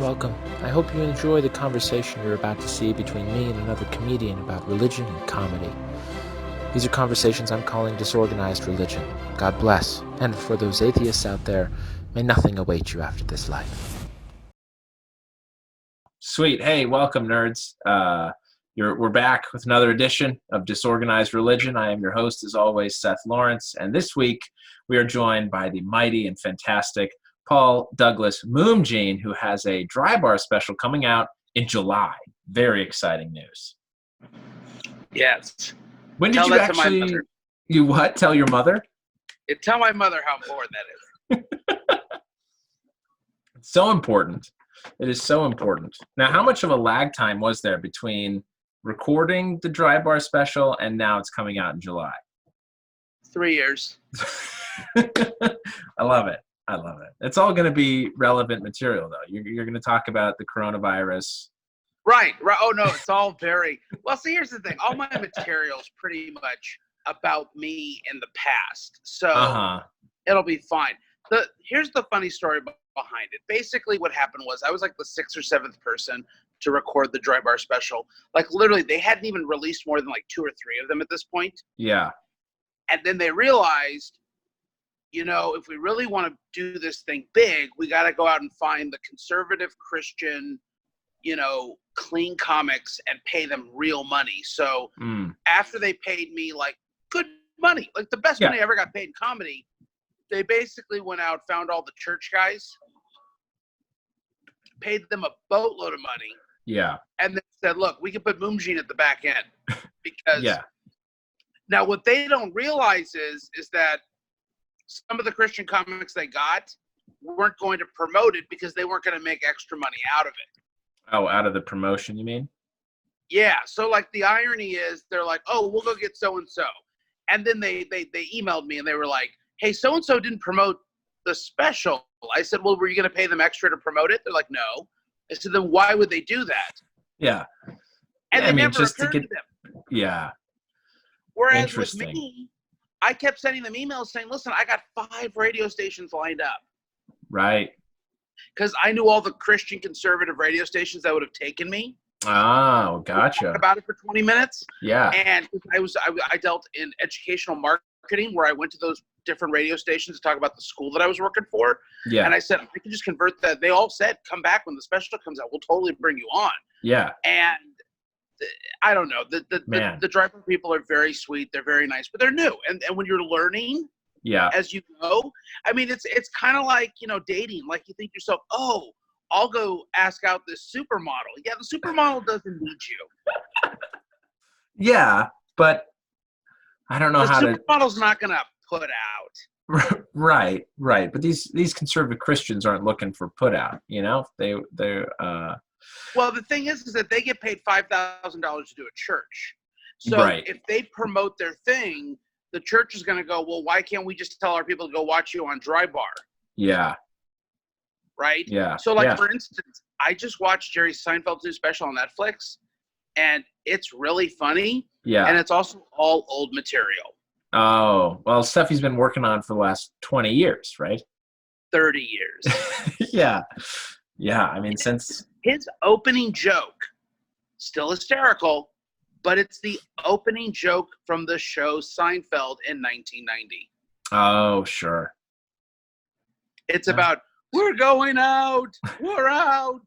Welcome. I hope you enjoy the conversation you're about to see between me and another comedian about religion and comedy. These are conversations I'm calling disorganized religion. God bless. And for those atheists out there, may nothing await you after this life. Sweet. Hey, welcome, nerds. We're back with another edition of Disorganized Religion. I am your host, as always, Seth Lawrence. And this week, we are joined by the mighty and fantastic Paul Douglas Moomjean, who has a dry bar special coming out in July. Very exciting news. Yes. When did you actually... You what? Tell your mother? Tell my mother how important that is. It's so important. It is so important. Now, how much of a lag time was there between recording the dry bar special and now it's coming out in July? 3 years. I love it. I love it. It's all going to be relevant material, though. You're going to talk about the coronavirus. Right. Oh, no, it's all very... Well, see, here's the thing. All my material's pretty much about me in the past. So It'll be fine. Here's the funny story behind it. Basically, what happened was I was like the 6th or 7th person to record the dry bar special. Like, literally, they hadn't even released more than like 2 or 3 of them at this point. Yeah. And then they realized, you know, if we really want to do this thing big, we got to go out and find the conservative Christian, you know, clean comics and pay them real money. So after they paid me like good money, like the best money I ever got paid in comedy, they basically went out, found all the church guys, paid them a boatload of money. Yeah. And then said, look, we can put Moomjean at the back end. Because now what they don't realize is that some of the Christian comics they got weren't going to promote it because they weren't going to make extra money out of it. Oh, out of the promotion, you mean? Yeah. So, like, the irony is they're like, oh, we'll go get so-and-so. And then they emailed me and they were like, hey, so-and-so didn't promote the special. I said, well, were you going to pay them extra to promote it? They're like, no. I said, then why would they do that? Yeah. And they never occurred to them. Yeah. Whereas with me, I kept sending them emails saying, listen, I got 5 radio stations lined up. Right. Because I knew all the Christian conservative radio stations that would have taken me. Oh, gotcha. Talk about it for 20 minutes. Yeah. And I dealt in educational marketing where I went to those different radio stations to talk about the school that I was working for. Yeah. And I said, I can just convert that. They all said, come back when the special comes out. We'll totally bring you on. Yeah. And I don't know. The driver people are very sweet. They're very nice, but they're new. And when you're learning, as you go, I mean, it's kind of like, you know, dating. Like you think to yourself, oh, I'll go ask out this supermodel. Yeah, the supermodel doesn't need you. Yeah, but I don't know how to. The supermodel's not going to put out. Right. But these conservative Christians aren't looking for put out. You know, they're. Well, the thing is that they get paid $5,000 to do a church. So if they promote their thing, the church is going to go, well, why can't we just tell our people to go watch you on Dry Bar? Yeah. Right? Yeah. So, like, for instance, I just watched Jerry Seinfeld's new special on Netflix, and it's really funny. Yeah. And it's also all old material. Oh, well, stuff he's been working on for the last 20 years, right? 30 years. Yeah. Yeah, I mean, since... His opening joke, still hysterical, but it's the opening joke from the show Seinfeld in 1990. Oh, sure. It's about, we're going out, we're out,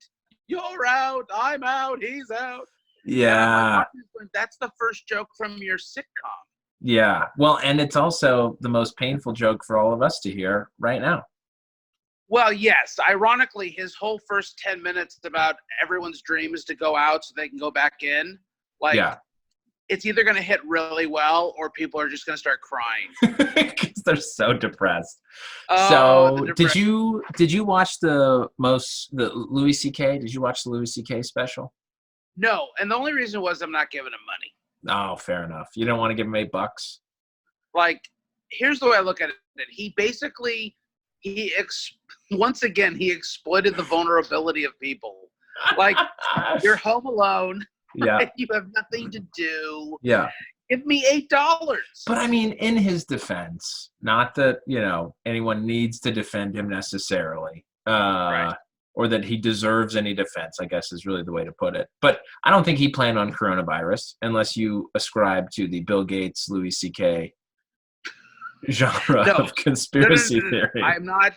you're out, I'm out, he's out. Yeah. That's the first joke from your sitcom. Yeah. Well, and it's also the most painful joke for all of us to hear right now. Well, yes. Ironically, his whole first 10 minutes about everyone's dream is to go out so they can go back in. Like, it's either going to hit really well or people are just going to start crying. Because they're so depressed. So did you watch the Louis C.K.? Did you watch the Louis C.K. special? No. And the only reason was I'm not giving him money. Oh, fair enough. You don't want to give him $8? Like, here's the way I look at it. He basically... once again, he exploited the vulnerability of people. Like, you're home alone. Yeah. You have nothing to do. Yeah. Give me $8. But I mean, in his defense, not that, you know, anyone needs to defend him necessarily. Right. or that he deserves any defense, I guess is really the way to put it. But I don't think he planned on coronavirus unless you ascribe to the Bill Gates, Louis C.K. genre of conspiracy theory. I'm not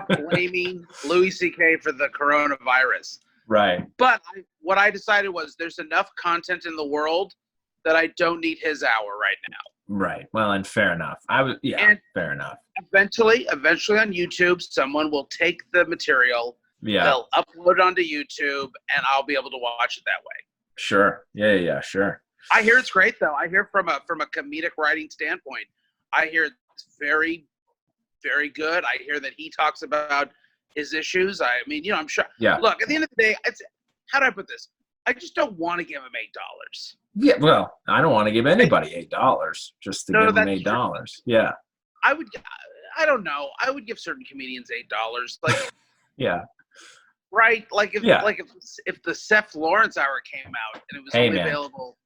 blaming Louis C.K. for the coronavirus. Right. But what I decided was there's enough content in the world that I don't need his hour right now. Right. Well, and fair enough. Fair enough. Eventually on YouTube, someone will take the material, they'll upload it onto YouTube, and I'll be able to watch it that way. Sure. Yeah, sure. I hear it's great though. I hear from a comedic writing standpoint, I hear it's very, very good. I hear that he talks about his issues. I mean, I'm sure. Yeah. Look, at the end of the day, how do I put this? I just don't want to give him $8. Yeah, well, I don't want to give anybody $8 just to give them $8. True. Yeah. I don't know. I would give certain comedians $8. Like, yeah. Right? Like if the Seth Lawrence Hour came out and it was only available.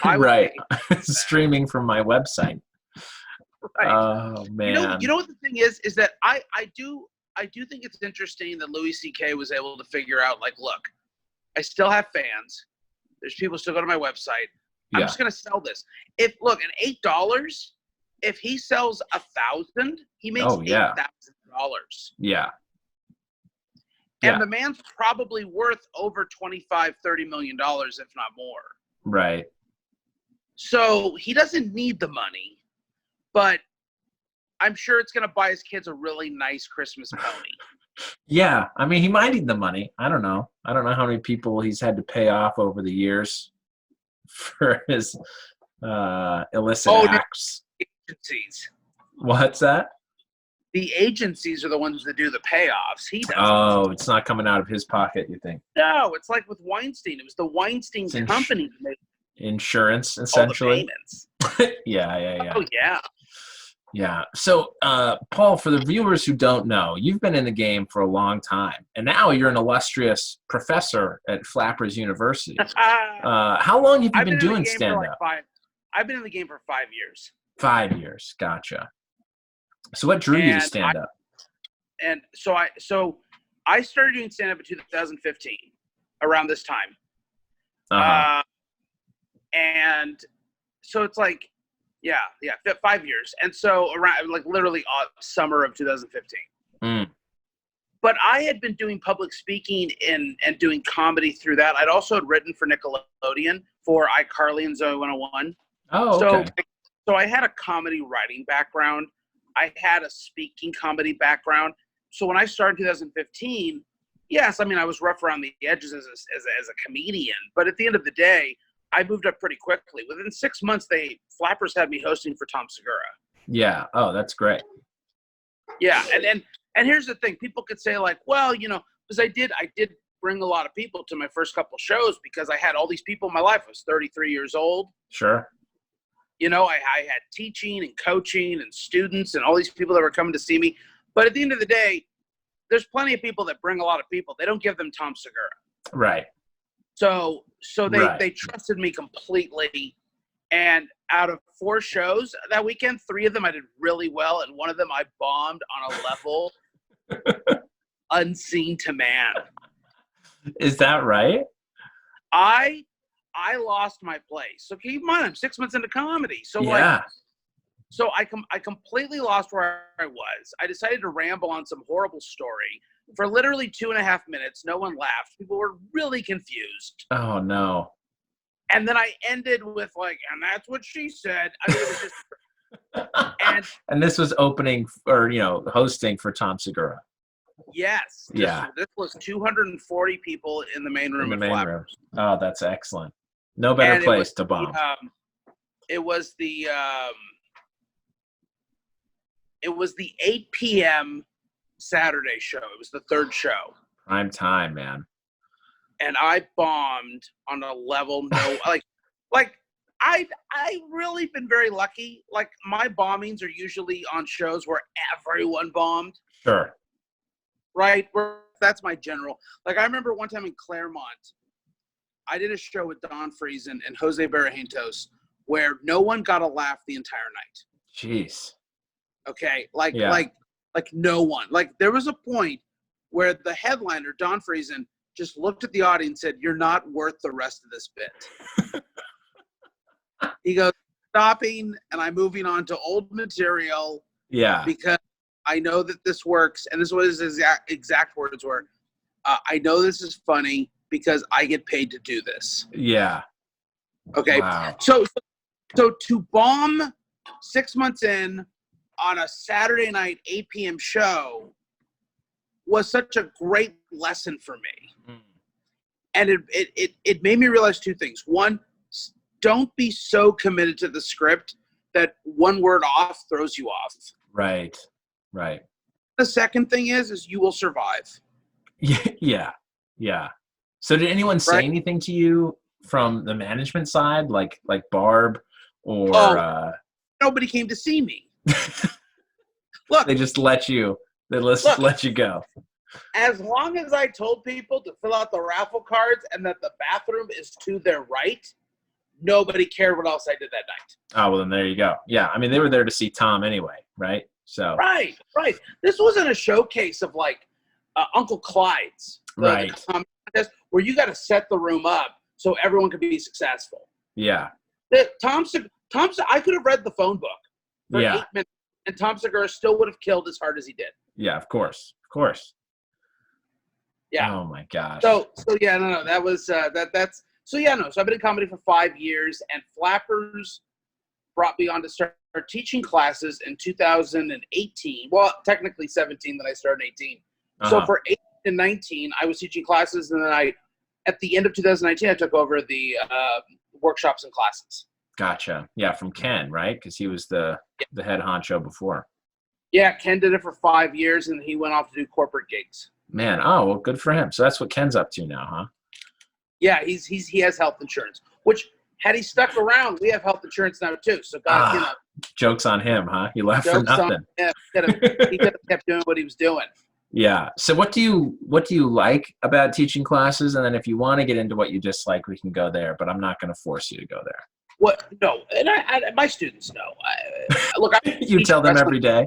Right. Streaming from my website. Right. Oh man. You know what the thing is that I do think it's interesting that Louis C.K. was able to figure out, like, look, I still have fans. There's people still go to my website. I'm just gonna sell this. At $8, if he sells 1,000, he makes $8,000. Yeah. And the man's probably worth over $25-30 million, if not more. Right. So he doesn't need the money, but I'm sure it's going to buy his kids a really nice Christmas pony. Yeah. I mean, he might need the money. I don't know. I don't know how many people he's had to pay off over the years for his illicit acts. Agencies. What's that? The agencies are the ones that do the payoffs. He doesn't. Oh, it's not coming out of his pocket, you think? No, it's like with Weinstein. It was the Weinstein company that made insurance, essentially. All the payments. Yeah. Oh, yeah. Yeah. So, Paul, for the viewers who don't know, you've been in the game for a long time, and now you're an illustrious professor at Flappers University. How long have you been doing stand-up? I've been in the game for 5 years. 5 years. Gotcha. So what drew you to stand-up? So I started doing stand-up in 2015, around this time. Uh-huh. And so it's like, 5 years. And so around, like, literally summer of 2015. Mm. But I had been doing public speaking and doing comedy through that. I'd also had written for Nickelodeon for iCarly and Zoe 101. Oh, okay. So I had a comedy writing background. I had a speaking comedy background. So when I started in 2015, yes, I mean, I was rough around the edges as a comedian. But at the end of the day, I moved up pretty quickly. Within 6 months, Flappers had me hosting for Tom Segura. Yeah. Oh, that's great. Yeah. And here's the thing. People could say, like, well, because I did bring a lot of people to my first couple shows because I had all these people in my life. I was 33 years old. Sure. I had teaching and coaching and students and all these people that were coming to see me. But at the end of the day, there's plenty of people that bring a lot of people. They don't give them Tom Segura. Right. So they trusted me completely. And out of 4 shows that weekend, 3 of them I did really well. And one of them I bombed on a level unseen to man. Is that right? I lost my place. So keep in mind, I'm 6 months into comedy. So so I completely lost where I was. I decided to ramble on some horrible story for literally 2.5 minutes. No one laughed. People were really confused. Oh no. And then I ended with, like, and that's what she said. I mean, it was just, and this was opening or hosting for Tom Segura. Yes. This was 240 people in the main room. Oh, that's excellent. No better place to bomb. It was the 8 p.m. Saturday show. It was the 3rd show. Prime time, man. And I bombed on a level I really been very lucky. Like, my bombings are usually on shows where everyone bombed. Sure. Right? That's my general. Like, I remember one time in Claremont, I did a show with Don Freeze and Jose Barrajentos where no one got a laugh the entire night. Jeez. Okay? Like no one. Like, there was a point where the headliner, Don Friesen, just looked at the audience and said, "You're not worth the rest of this bit." He goes, "Stopping, and I'm moving on to old material because I know that this works." And this was his exact words were, "I know this is funny because I get paid to do this." Yeah. Okay. Wow. So to bomb 6 months in on a Saturday night 8 p.m. show was such a great lesson for me. And it made me realize two things. One, don't be so committed to the script that one word off throws you off. Right. The second thing is you will survive. Yeah. So did anyone say anything to you from the management side, like Barb or nobody came to see me. Look, they just let you let you go. As long as I told people to fill out the raffle cards and that the bathroom is to their right, nobody cared what else I did that night. Oh, well, then there you go. Yeah, I mean, they were there to see Tom anyway, right? So Right. This wasn't a showcase of like Uncle Clyde's, the contest where you got to set the room up so everyone could be successful. Yeah. Tom, I could have read the phone book for 8 minutes, and Tom Segura still would have killed as hard as he did. Yeah, of course. Yeah. Oh my gosh. So yeah, no, that was that's so yeah, no. So I've been in comedy for 5 years, and Flappers brought me on to start teaching classes in 2018. Well, technically 17, then I started 18. So for 18 and 19, I was teaching classes, and then at the end of 2019, I took over the workshops and classes. Gotcha. Yeah, from Ken, right? Because he was the head honcho before. Yeah, Ken did it for 5 years, and he went off to do corporate gigs. Man, oh well, good for him. So that's what Ken's up to now, huh? Yeah, he has health insurance. Which, had he stuck around, we have health insurance now too. So God, jokes on him, huh? He left for nothing. He could have kept doing what he was doing. Yeah. So what do you like about teaching classes? And then if you want to get into what you dislike, we can go there. But I'm not going to force you to go there. What? No, and my students know. Look, you tell them every day.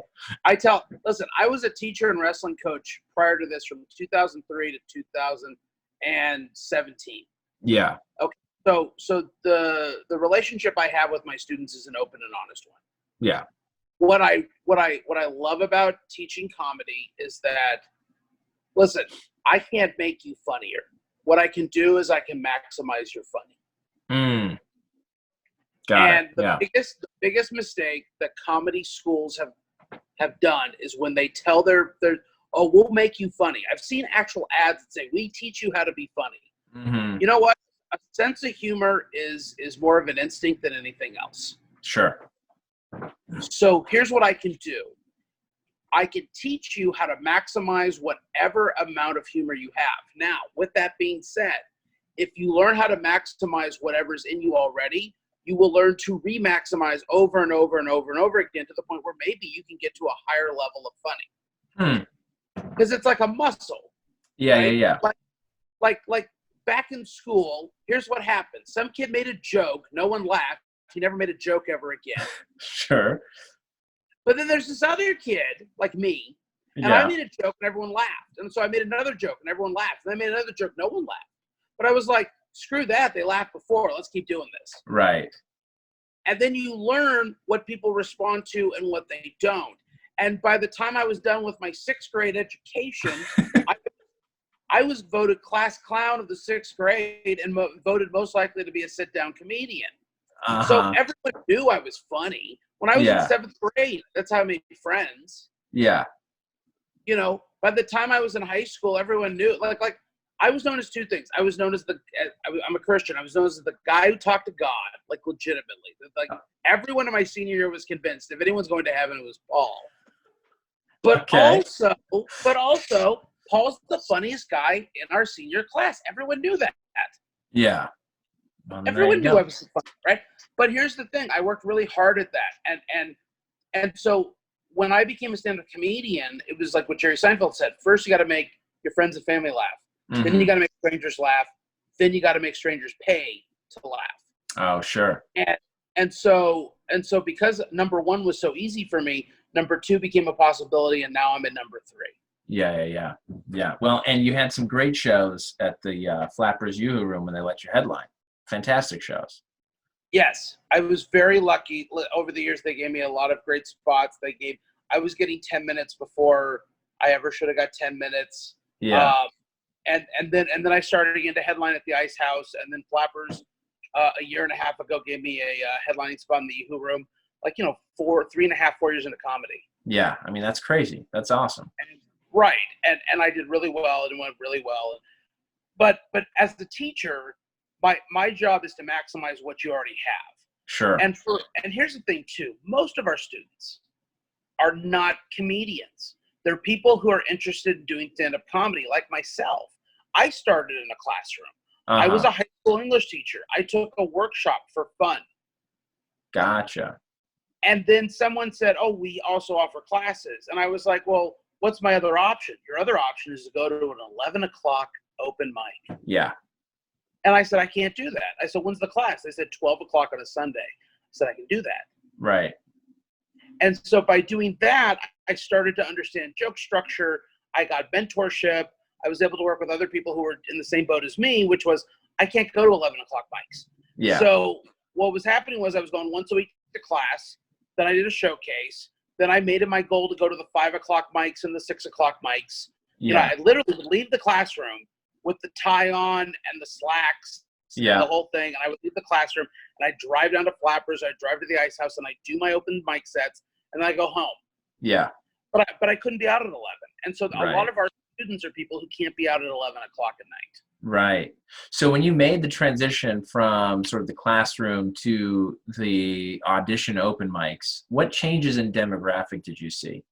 Listen, I was a teacher and wrestling coach prior to this from 2003 to 2017. Yeah. Okay. So the relationship I have with my students is an open and honest one. Yeah. What I love about teaching comedy is that, listen, I can't make you funnier. What I can do is I can maximize your funny. The biggest mistake that comedy schools have done is when they tell their we'll make you funny. I've seen actual ads that say, we teach you how to be funny. Mm-hmm. You know what? A sense of humor is more of an instinct than anything else. Sure. So here's what I can do. I can teach you how to maximize whatever amount of humor you have. Now, with that being said, if you learn how to maximize whatever's in you already, you will learn to re-maximize over and over and over and over again to the point where maybe you can get to a higher level of funny. Because it's like a muscle. Yeah, right? yeah. Like back in school, here's what happened. Some kid made a joke. No one laughed. He never made a joke ever again. Sure. But then there's this other kid, like me, and I made a joke and everyone laughed. And so I made another joke and everyone laughed. And I made another joke, no one laughed. But I was like, screw that. They laughed before. Let's keep doing this. Right. And then you learn what people respond to and what they don't. And by the time I was done with my 6th grade education, I was voted class clown of the 6th grade and voted most likely to be a sit-down comedian. So everyone knew I was funny. When I was in 7th grade, that's how I made friends. Yeah. You know, by the time I was in high school, everyone knew. Like I was known as two things. I was known as I'm a Christian. I was known as the guy who talked to God, like legitimately. Like everyone in my senior year was convinced if anyone's going to heaven, it was Paul. But also, Paul's the funniest guy in our senior class. Everyone knew that. Yeah. Well, everyone knew I was funny, right? But here's the thing. I worked really hard at that. And so when I became a stand-up comedian, it was like what Jerry Seinfeld said. First, you got to make your friends and family laugh. Mm-hmm. Then you got to make strangers laugh. Then you got to make strangers pay to laugh. Oh, sure. And so because number 1 was so easy for me, number 2 became a possibility, and now I'm at number 3. Yeah. Well, and you had some great shows at the Flappers Yoo-Hoo Room when they let you headline. Fantastic shows. Yes, I was very lucky. Over the years, they gave me a lot of great spots. I was getting 10 minutes before I ever should have got 10 minutes. Yeah. And then I started again to headline at the Ice House, and then Flappers a year and a half ago gave me a headlining spot in the Yoo-Hoo Room. 3.5, 4 years into comedy. Yeah, I mean that's crazy. That's awesome. Right, and I did really well. It went really well. But as the teacher, my job is to maximize what you already have. Sure. And here's the thing too. Most of our students are not comedians. They're people who are interested in doing stand-up comedy, like myself. I started in a classroom. I was a high school English teacher. I took a workshop for fun. Gotcha. And then someone said, "Oh, we also offer classes." And I was like, "Well, what's my other option?" "Your other option is to go to an 11 o'clock open mic." Yeah. And I said, "I can't do that." I said, "When's the class?" They said 12 o'clock on a Sunday. I said, "I can do that." Right. And so by doing that, I started to understand joke structure. I got mentorship. I was able to work with other people who were in the same boat as me, which was I can't go to 11 o'clock mics. Yeah. So what was happening was I was going once a week to class. Then I did a showcase. Then I made it my goal to go to the 5 o'clock mics and the 6 o'clock mics. Yeah. I literally would leave the classroom with the tie on and the slacks, and the whole thing. And I would leave the classroom and I'd drive down to Flappers. I'd drive to the Ice House and I'd do my open mic sets and then I go home. Yeah. But I couldn't be out at 11. And so Right. a lot of our students are people who can't be out at 11 o'clock at night. Right. So when you made the transition from sort of the classroom to the audition open mics, what changes in demographic did you see?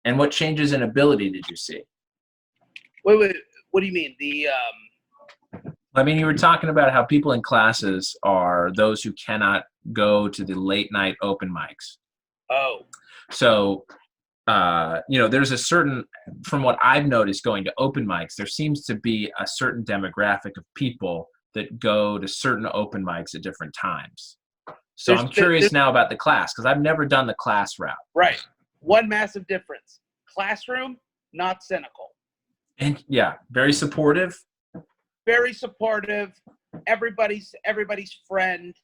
And what changes in ability did you see? Wait, what do you mean? I mean, you were talking about how people in classes are those who cannot go to the late night open mics. Oh. So, there's a certain, from what I've noticed going to open mics, there seems to be a certain demographic of people that go to certain open mics at different times. So I'm curious now about the class, because I've never done the class route. Right. One massive difference. Classroom, not cynical. And yeah, very supportive. Very supportive. Everybody's friend.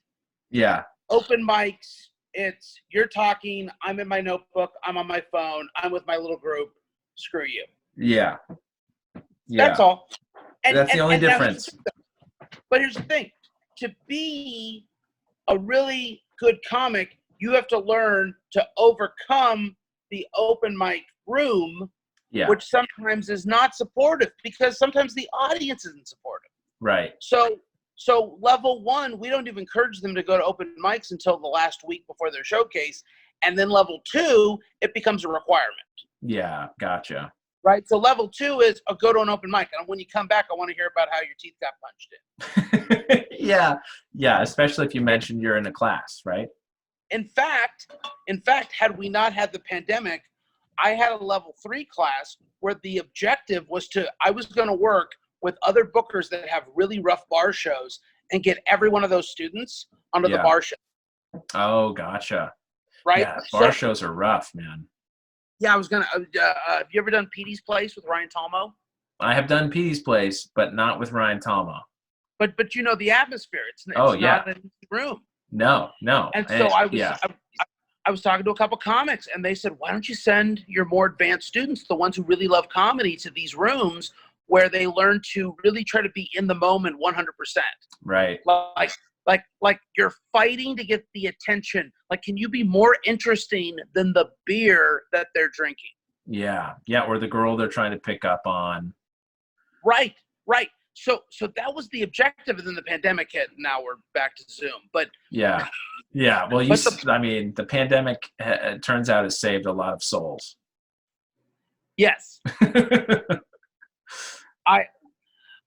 Yeah. Open mics, it's you're talking, I'm in my notebook, I'm on my phone, I'm with my little group, screw you. Yeah. That's all. That's the only difference. But here's the thing. To be a really good comic, you have to learn to overcome the open mic room, which sometimes is not supportive because sometimes the audience isn't supportive. Right. So level one, we don't even encourage them to go to open mics until the last week before their showcase. And then level two, it becomes a requirement. Yeah, gotcha. Right? So level two is go to an open mic. And when you come back, I want to hear about how your teeth got punched in. Yeah, especially if you mentioned you're in a class, right? In fact, had we not had the pandemic, I had a level 3 class where the objective was I was going to work with other bookers that have really rough bar shows and get every one of those students onto the bar show. Oh, gotcha. Right? Yeah, bar shows are rough, man. Yeah, I was going to, have you ever done Petey's Place with Ryan Talmo? I have done Petey's Place, but not with Ryan Talmo. But the atmosphere, it's not an easy room. No. And so I was talking to a couple comics and they said, why don't you send your more advanced students, the ones who really love comedy, to these rooms where they learn to really try to be in the moment 100%. Right. Like you're fighting to get the attention. Like, can you be more interesting than the beer that they're drinking? Yeah. Or the girl they're trying to pick up on. Right. So that was the objective, and then the pandemic hit, and now we're back to Zoom. But yeah. Well, the pandemic, it turns out, has saved a lot of souls. Yes.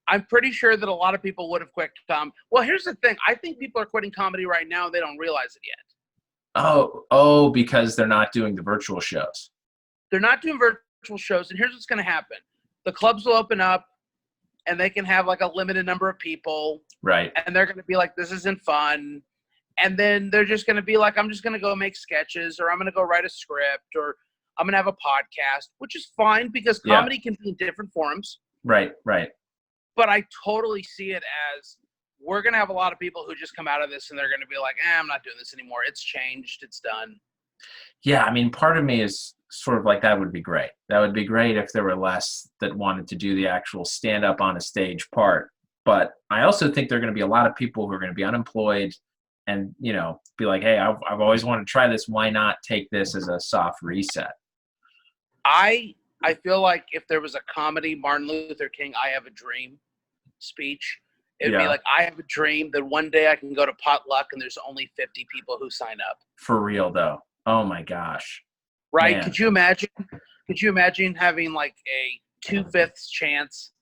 I'm pretty sure that a lot of people would have quit comedy. Well, here's the thing. I think people are quitting comedy right now, and they don't realize it yet. Oh, because they're not doing the virtual shows. They're not doing virtual shows, and here's what's going to happen. The clubs will open up, and they can have like a limited number of people. Right. And they're going to be like, this isn't fun. And then they're just going to be like, I'm just going to go make sketches, or I'm going to go write a script, or I'm going to have a podcast, which is fine because comedy can be in different forms. Right, right. But I totally see it as we're going to have a lot of people who just come out of this and they're going to be like, I'm not doing this anymore. It's changed. It's done. Yeah, I mean, part of me is sort of like, that would be great. That would be great if there were less that wanted to do the actual stand-up on a stage part. But I also think there are going to be a lot of people who are going to be unemployed and, you know, be like, hey, I've always wanted to try this. Why not take this as a soft reset? I feel like if there was a comedy Martin Luther King I Have a Dream speech, it would be like, I have a dream that one day I can go to potluck and there's only 50 people who sign up. For real, though. Oh, my gosh. Right? Man. Could you imagine having like a 2/5 chance?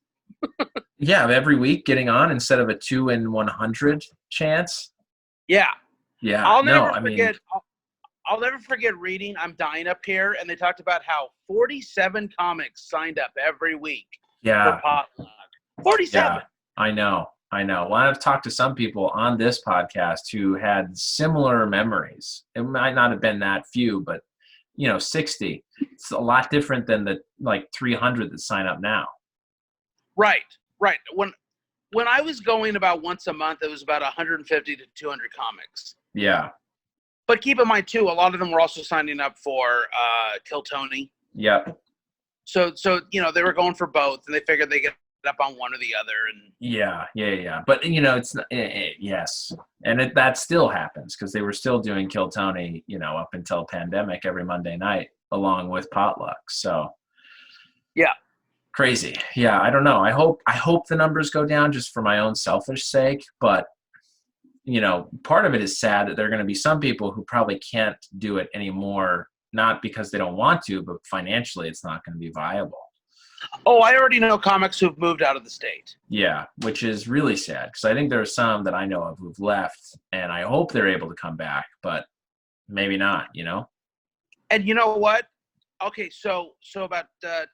Yeah, every week getting on instead of a 2 in 100 chance. Yeah. Yeah. I'll never forget reading I'm Dying Up Here, and they talked about how 47 comics signed up every week for potluck. 47. Yeah, I know. Well, I've talked to some people on this podcast who had similar memories. It might not have been that few, but 60. It's a lot different than the like 300 that sign up now. Right. When I was going about once a month, it was about 150 to 200 comics. Yeah. But keep in mind too, a lot of them were also signing up for Kill Tony. Yep. So they were going for both, and they figured they get up on one or the other. And yeah. But it's yes, and that still happens because they were still doing Kill Tony, up until pandemic every Monday night, along with potluck. So yeah, crazy. Yeah, I don't know. I hope the numbers go down just for my own selfish sake, but. Part of it is sad that there are going to be some people who probably can't do it anymore, not because they don't want to, but financially it's not going to be viable. Oh, I already know comics who've moved out of the state. Yeah, which is really sad because I think there are some that I know of who've left, and I hope they're able to come back, but maybe not, And you know what? Okay, so about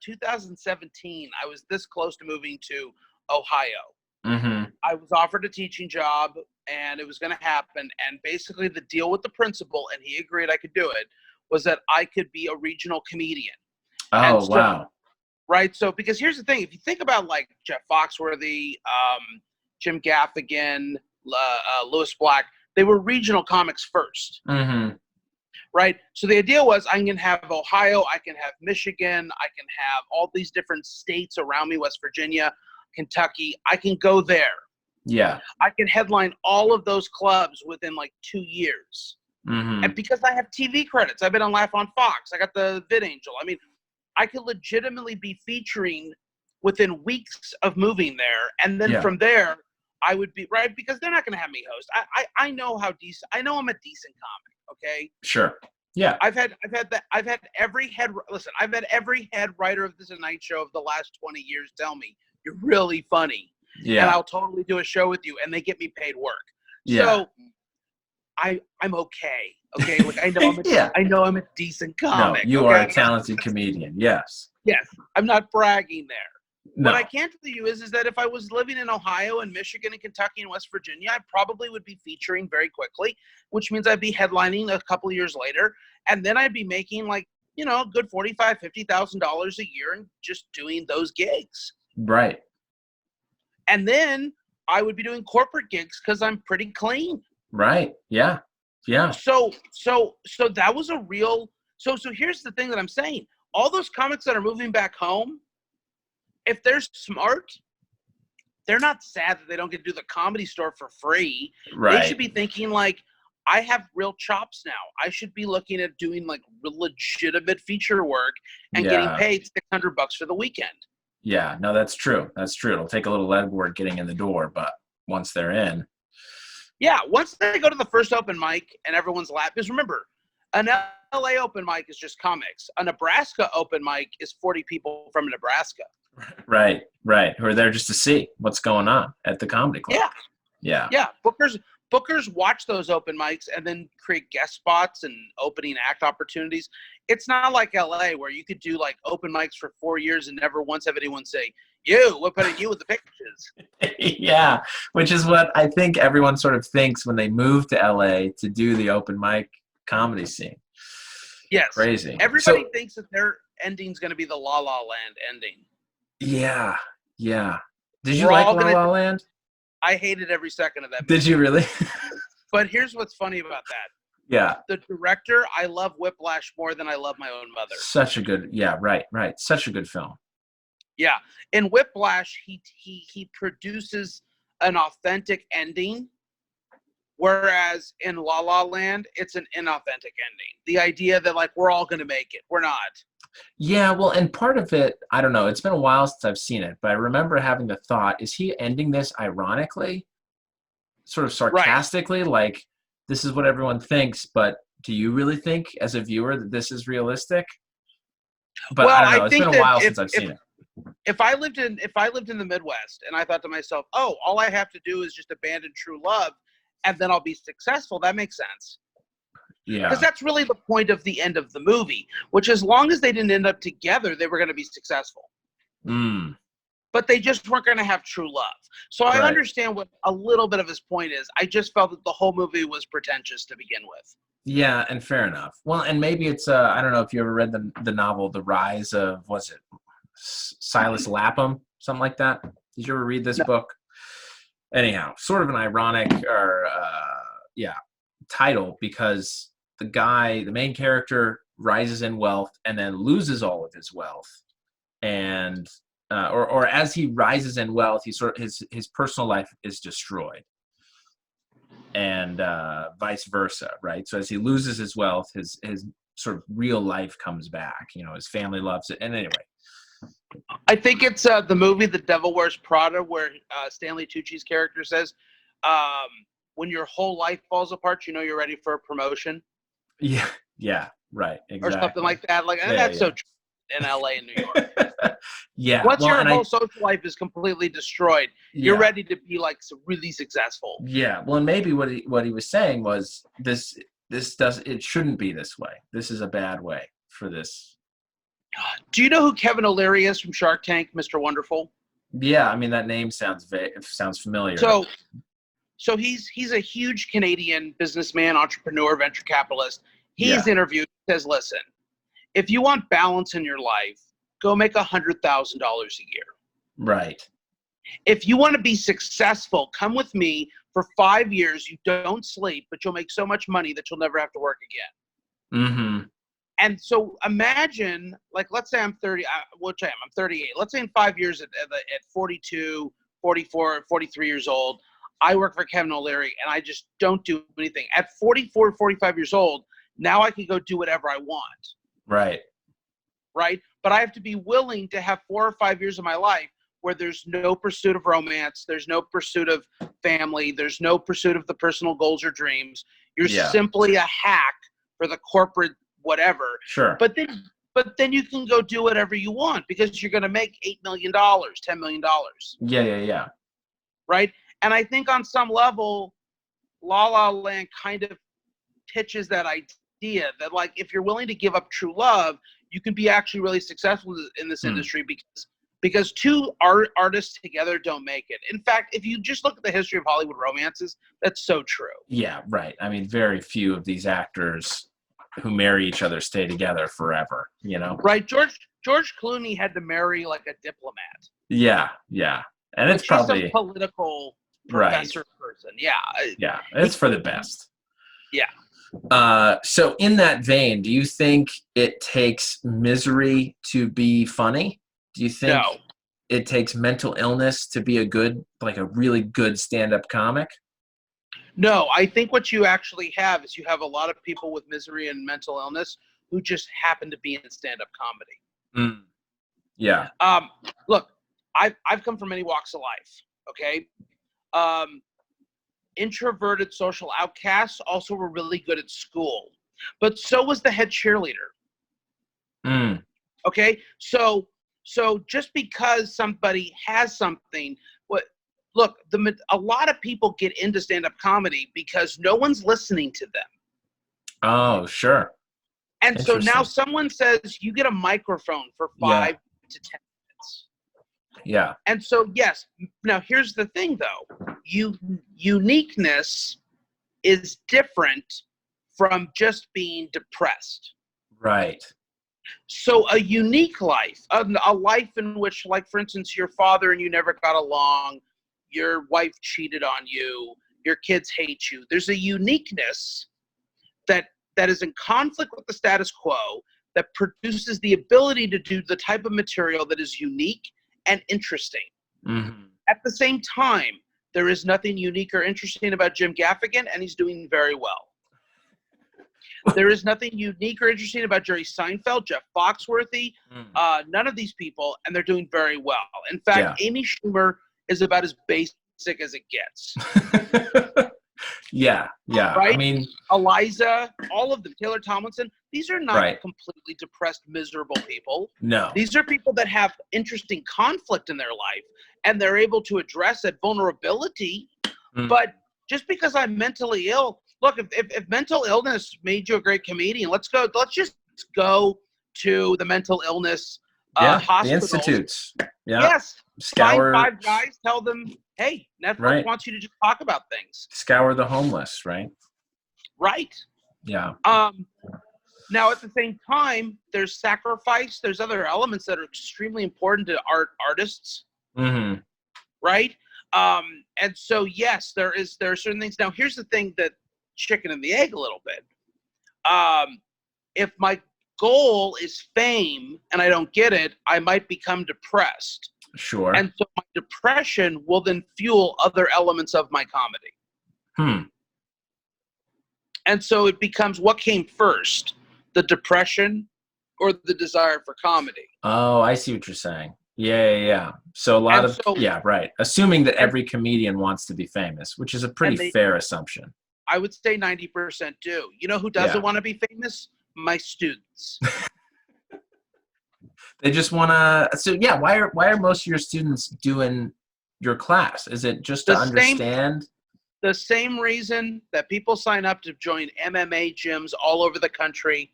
2017, I was this close to moving to Ohio. Mm-hmm. I was offered a teaching job, and it was going to happen. And basically the deal with the principal, and he agreed I could do it, was that I could be a regional comedian. Oh, wow. Right. So, because here's the thing, if you think about like Jeff Foxworthy, Jim Gaffigan, Lewis Black, they were regional comics first. Mm-hmm. Right. So the idea was I can have Ohio, I can have Michigan, I can have all these different states around me, West Virginia, Kentucky. I can go there. Yeah. I can headline all of those clubs within like 2 years. Mm-hmm. And because I have TV credits, I've been on Laugh on Fox. I got the VidAngel. I mean, I could legitimately be featuring within weeks of moving there. And then from there, I would be right because they're not going to have me host. I know how decent. I know I'm a decent comic. Okay. Sure. Yeah. I've had every head writer of the Tonight Show of the last 20 years tell me you're really funny. Yeah. And I'll totally do a show with you, and they get me paid work. Yeah. So I'm okay. Okay. Like I know I'm a decent comic. No, you are a talented comedian. Yes. Yes. I'm not bragging there. No. What I can tell you is that if I was living in Ohio and Michigan and Kentucky and West Virginia, I probably would be featuring very quickly, which means I'd be headlining a couple of years later. And then I'd be making like, a good $45,000, $50,000 a year and just doing those gigs. Right. And then I would be doing corporate gigs because I'm pretty clean. Right. Yeah. Yeah. So that was a real. So here's the thing that I'm saying. All those comics that are moving back home, if they're smart, they're not sad that they don't get to do the Comedy Store for free. Right. They should be thinking like, I have real chops now. I should be looking at doing like legitimate feature work and getting paid $600 for the weekend. Yeah, no, that's true. That's true. It'll take a little legwork getting in the door, but once they're in. Yeah, once they go to the first open mic and everyone's laughing. Because remember, an LA open mic is just comics. A Nebraska open mic is 40 people from Nebraska. Right. Who are there just to see what's going on at the comedy club. Yeah. Bookers watch those open mics and then create guest spots and opening act opportunities. It's not like LA where you could do like open mics for 4 years and never once have anyone say, we're putting you with the pictures. Yeah, which is what I think everyone sort of thinks when they move to LA to do the open mic comedy scene. Yes. Crazy. Everybody thinks that their ending's going to be the La La Land ending. Yeah. Yeah. Did you like La La Land? I hated every second of that movie. Did you really? But here's what's funny about that. Yeah. The director, I love Whiplash more than I love My Own Mother. Such a good, right. Such a good film. Yeah. In Whiplash, he produces an authentic ending, whereas in La La Land, it's an inauthentic ending. The idea that, like, we're all going to make it. We're not. Yeah, well, and part of it, I don't know, it's been a while since I've seen it, but I remember having the thought, is he ending this ironically? Sort of sarcastically? Right. Like, this is what everyone thinks, but do you really think, as a viewer, that this is realistic? But well, I don't know, it's been a while since I've seen it. If I lived in the Midwest and I thought to myself, oh, all I have to do is just abandon true love and then I'll be successful, that makes sense. Yeah. Because that's really the point of the end of the movie, which as long as they didn't end up together, they were going to be successful. But they just weren't going to have true love. So I understand what a little bit of his point is. I just felt that the whole movie was pretentious to begin with. Yeah, and fair enough. Well, and maybe it's, I don't know if you ever read the novel, The Rise of, was it Silas Lapham, something like that? Did you ever read this book? Anyhow, sort of an ironic title, because the main character rises in wealth and then loses all of his wealth, and or as he rises in wealth, he sort of his personal life is destroyed, and vice versa, right? So as he loses his wealth, his sort of real life comes back. His family loves it, and anyway. I think it's the movie The Devil Wears Prada, where Stanley Tucci's character says, when your whole life falls apart, you're ready for a promotion. Yeah, right, exactly. Or something like that. Like, and that's so true in LA and New York. Yeah. Once your whole social life is completely destroyed, you're ready to be like really successful. Yeah. Well, and maybe what he was saying was it shouldn't be this way. This is a bad way for this. Do you know who Kevin O'Leary is from Shark Tank, Mr. Wonderful? Yeah, I mean, that name sounds familiar. So he's a huge Canadian businessman, entrepreneur, venture capitalist. He's interviewed, says, listen, if you want balance in your life, go make $100,000 a year. Right. If you want to be successful, come with me for 5 years. You don't sleep, but you'll make so much money that you'll never have to work again. Mm-hmm. And so imagine, like, let's say I'm 30, which I am, I'm 38. Let's say in 5 years at 42, 44, 43 years old, I work for Kevin O'Leary and I just don't do anything. At 44, 45 years old, now I can go do whatever I want. Right. Right? But I have to be willing to have 4 or 5 years of my life where there's no pursuit of romance, there's no pursuit of family, there's no pursuit of the personal goals or dreams. You're simply a hack for the corporate whatever. Sure. But then you can go do whatever you want because you're going to make $8 million, $10 million. Yeah. Right? And I think on some level, La La Land kind of pitches that idea that, like, if you're willing to give up true love, you can be actually really successful in this industry because two artists together don't make it. In fact, if you just look at the history of Hollywood romances, that's so true. Yeah, right. I mean, very few of these actors who marry each other stay together forever, Right. George Clooney had to marry like a diplomat. Yeah. And it's probably some political professor person. Yeah. It's for the best. Yeah. So in that vein, do you think it takes misery to be funny? Do you think it takes mental illness to be a really good stand-up comic? No, I think what you actually have is you have a lot of people with misery and mental illness who just happen to be in stand-up comedy. Yeah. Look, I've come from many walks of life. Okay. Introverted social outcasts also were really good at school, but so was the head cheerleader. Okay. So just because somebody has something, a lot of people get into stand-up comedy because no one's listening to them. Oh, sure. And so now someone says you get a microphone for 5 to 10 minutes. Yeah. And so, yes. Now, here's the thing, though. Uniqueness is different from just being depressed. Right. So a unique life, a life in which, like, for instance, your father and you never got along, your wife cheated on you, your kids hate you. There's a uniqueness that is in conflict with the status quo, that produces the ability to do the type of material that is unique and interesting. Mm-hmm. At the same time, there is nothing unique or interesting about Jim Gaffigan, and he's doing very well. There is nothing unique or interesting about Jerry Seinfeld, Jeff Foxworthy, none of these people, and they're doing very well. In fact, Amy Schumer is about as basic as it gets. Yeah. Right? I mean, Eliza, all of them, Taylor Tomlinson, these are not completely depressed, miserable people. No. These are people that have interesting conflict in their life, and they're able to address that vulnerability. But just because I'm mentally ill, look, if mental illness made you a great comedian, let's just go to the mental illness hospitals. The institutes. Yeah. Yes. Find 5 guys, tell them, hey, Netflix wants you to just talk about things. Scour the homeless, right? Right. Yeah. Now, at the same time, there's sacrifice. There's other elements that are extremely important to artists. Mm-hmm. Right. And so, yes, there are certain things. Now, here's the thing, that chicken and the egg a little bit. If my goal is fame and I don't get it, I might become depressed. Sure. And so my depression will then fuel other elements of my comedy. And so it becomes, what came first, the depression or the desire for comedy? Oh, I see what you're saying. Yeah. So right. Assuming that every comedian wants to be famous, which is a pretty fair assumption. I would say 90% do. You know who doesn't want to be famous? My students. They just want to. So yeah, why are most of your students doing your class? Is it just to understand? The same reason that people sign up to join MMA gyms all over the country.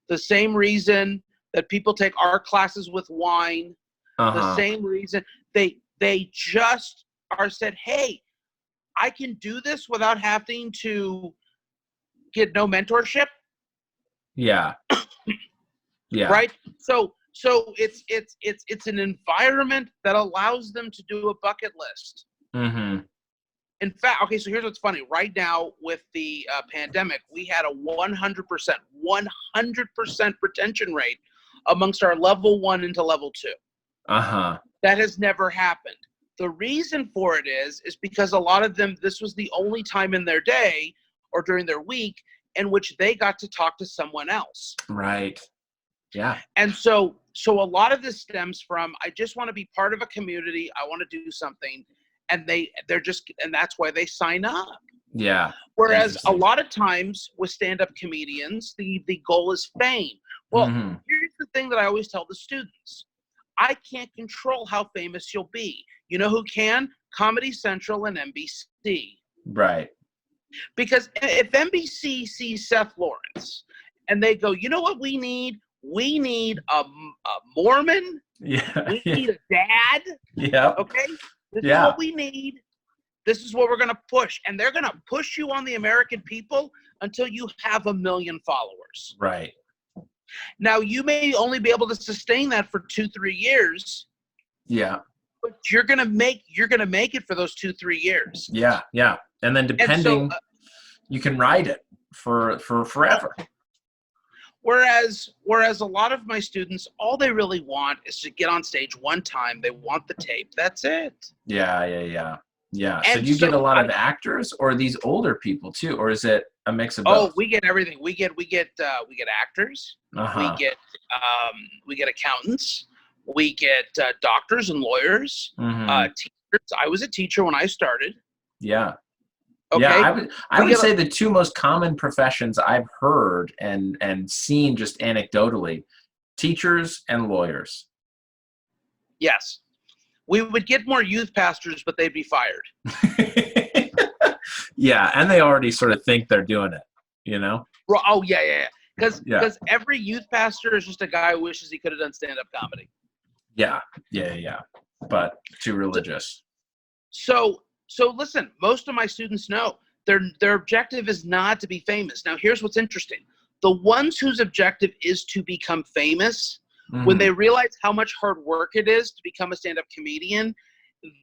The same reason that people take art classes with wine. The same reason they just are said, hey, I can do this without having to get no mentorship. Yeah. Yeah. Right. So it's an environment that allows them to do a bucket list. Mm-hmm. In fact, okay, so here's what's funny. Right now with the pandemic, we had a 100% retention rate amongst our level 1 into level 2. That has never happened. The reason for it is because a lot of them, this was the only time in their day or during their week in which they got to talk to someone else. Right. Yeah. And so a lot of this stems from, I just want to be part of a community. I want to do something. And and that's why they sign up. Yeah. Whereas a lot of times with stand-up comedians, the goal is fame. Well, here's the thing that I always tell the students. I can't control how famous you'll be. You know who can? Comedy Central and NBC. Right. Because if NBC sees Seth Lawrence and they go, you know what we need? We need a Mormon. Yeah. We need a dad. Yeah. Okay? This is what we need. This is what we're going to push. And they're going to push you on the American people until you have 1 million followers. Right. Now, you may only be able to sustain that for 2-3 years. Yeah. But you're going to make it for those 2-3 years. Yeah. Yeah. And then depending, you can ride it for forever. Whereas a lot of my students, all they really want is to get on stage one time. They want the tape. That's it. Yeah. So do you get a lot of actors, or these older people too, or is it a mix of both? Oh, we get everything. We get actors. We get accountants. We get doctors and lawyers. Teachers. I was a teacher when I started. Yeah. Okay. Yeah, I would say the two most common professions I've heard and seen just anecdotally, teachers and lawyers. Yes. We would get more youth pastors, but they'd be fired. Yeah, and they already sort of think they're doing it, you know? Oh, yeah. Because every youth pastor is just a guy who wishes he could have done stand-up comedy. Yeah. But too religious. So listen, most of my students know their objective is not to be famous. Now, here's what's interesting. The ones whose objective is to become famous, when they realize how much hard work it is to become a stand-up comedian,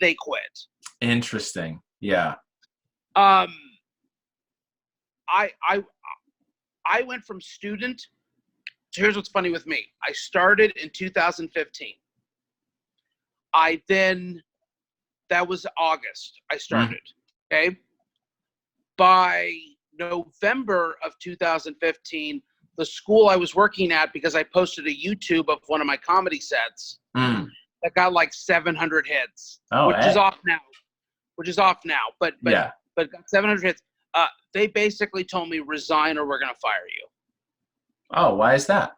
they quit. Interesting. Yeah. I went from student to, here's what's funny with me. I started in 2015. That was August I started. Okay. By November of 2015, the school I was working at, because I posted a YouTube of one of my comedy sets that got like 700 hits, which is off now. But got 700 hits. They basically told me, resign or we're going to fire you. Oh, why is that?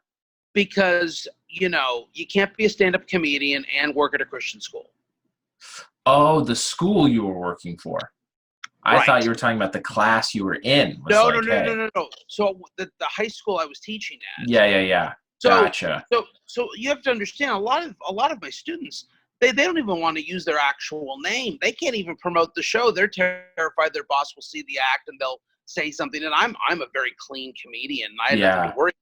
Because, you can't be a stand-up comedian and work at a Christian school. Oh, the school you were working for. I thought you were talking about the class you were in. No. So the high school I was teaching at. Yeah. Gotcha. So you have to understand, a lot of my students, they don't even want to use their actual name. They can't even promote the show. They're terrified their boss will see the act and they'll say something. And I'm a very clean comedian. I had nothing to worry.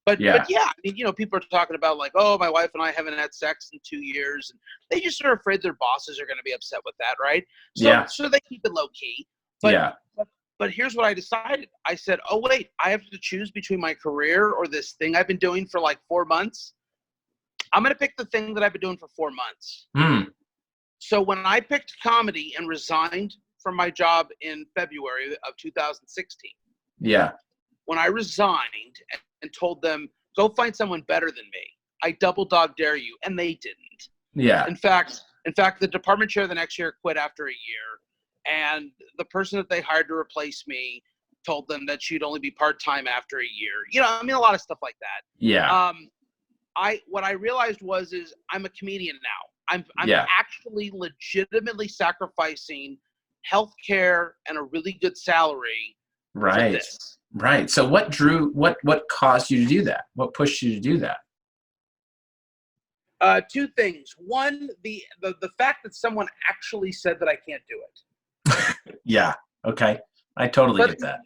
But yeah, I mean, people are talking about like, oh, my wife and I haven't had sex in 2 years, and they just are afraid their bosses are going to be upset with that, right? So they keep it low key. But here's what I decided. I said, oh wait, I have to choose between my career or this thing I've been doing for like 4 months. I'm going to pick the thing that I've been doing for 4 months. So when I picked comedy and resigned from my job in February of 2016, when I resigned and told them, go find someone better than me, I double dog dare you, and they didn't. In fact, the department chair the next year quit after a year, and the person that they hired to replace me told them that she'd only be part-time after a year. A lot of stuff like that. What I realized is I'm a comedian now. I'm actually legitimately sacrificing healthcare and a really good salary for this. Right. So what caused you to do that? What pushed you to do that? 2 things. One, the fact that someone actually said that I can't do it. Yeah. Okay. I totally get that.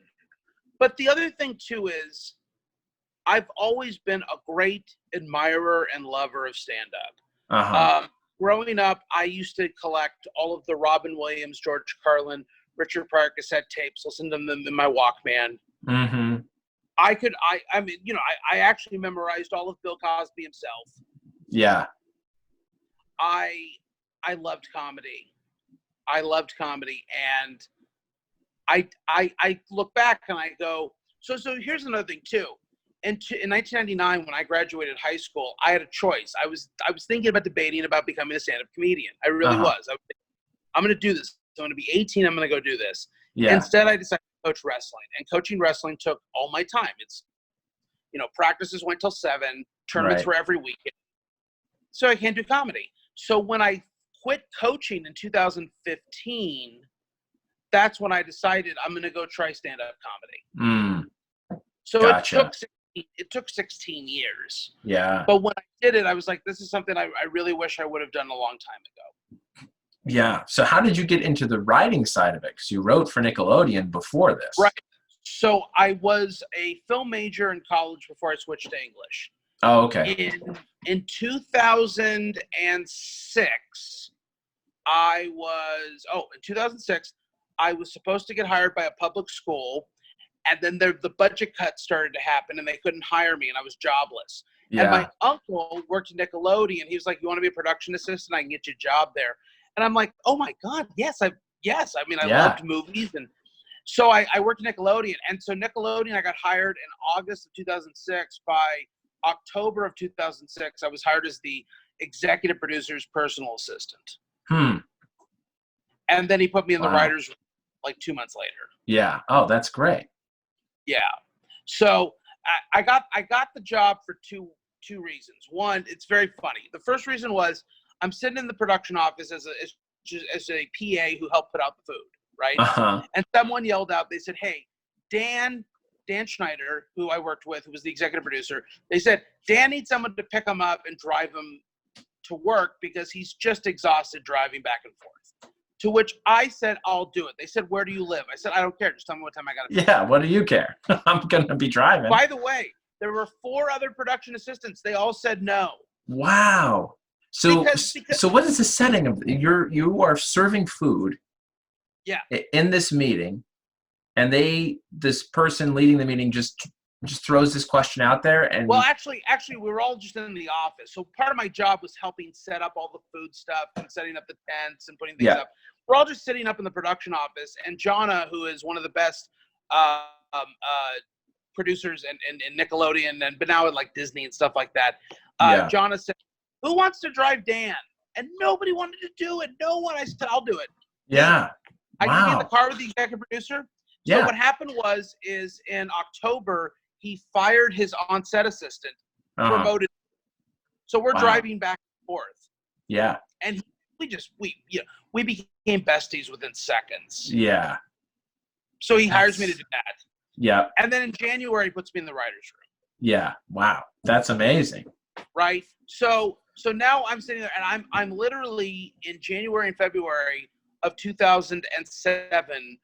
But the other thing too is I've always been a great admirer and lover of stand-up. Growing up, I used to collect all of the Robin Williams, George Carlin, Richard Pryor cassette tapes, listen to them in my Walkman. I actually memorized all of Bill Cosby himself. Yeah. I loved comedy. And I look back and I go, so here's another thing too. In 1999, when I graduated high school, I had a choice. I was thinking about debating about becoming a stand-up comedian. I really was. I'm going to do this. So I'm going to be 18. I'm going to go do this. Instead, I decided to coach wrestling, and coaching wrestling took all my time. It's, practices went till 7, tournaments were every weekend. So I can't do comedy. So when I quit coaching in 2015, that's when I decided I'm going to go try stand-up comedy. So gotcha. It took 16 years. Yeah. But when I did it, I was like, this is something I really wish I would have done a long time ago. Yeah. So how did you get into the writing side of it? Because you wrote for Nickelodeon before this. Right. So I was a film major in college before I switched to English. Oh, okay. In 2006, in 2006, I was supposed to get hired by a public school. And then the budget cuts started to happen, and they couldn't hire me, and I was jobless. Yeah. And my uncle worked at Nickelodeon. He was like, "You want to be a production assistant? I can get you a job there." And I'm like, "Oh my God, yes!" I loved movies, and so I worked at Nickelodeon. And so Nickelodeon, I got hired in August of 2006. By October of 2006, I was hired as the executive producer's personal assistant. And then he put me in the writers' room like 2 months later. Yeah. Oh, that's great. Yeah. So I got the job for two reasons. One, it's very funny. The first reason was I'm sitting in the production office as a PA who helped put out the food, right? And someone yelled out, they said, "Hey, Dan Schneider," who I worked with, who was the executive producer, they said, "Dan needs someone to pick him up and drive him to work because he's just exhausted driving back and forth To which I said, I'll do it. They said, where do you live? I said, I don't care. Just tell me what time I got to. Yeah, what do you care? I'm going to be driving. By the way, there were 4 other production assistants. They all said no. Wow. So, because so what is the setting of you are serving food? Yeah. In this meeting, and this person leading the meeting just throws this question out there, and well, actually, we were all just in the office. So part of my job was helping set up all the food stuff and setting up the tents and putting things up. We're all just sitting up in the production office, and Jonna, who is one of the best producers in Nickelodeon, but now at like Disney and stuff like that. Jonna said, "Who wants to drive Dan?" And nobody wanted to do it. No one. I said, "I'll do it." Yeah. I can be in the car with the executive producer. So what happened is in October, he fired his on-set assistant, promoted. So we're driving back and forth. Yeah. And we became besties within seconds. Yeah. So he hires me to do that. Yeah. And then in January, he puts me in the writer's room. Yeah. Wow. That's amazing. Right. So now I'm sitting there, and I'm literally in January and February of 2007.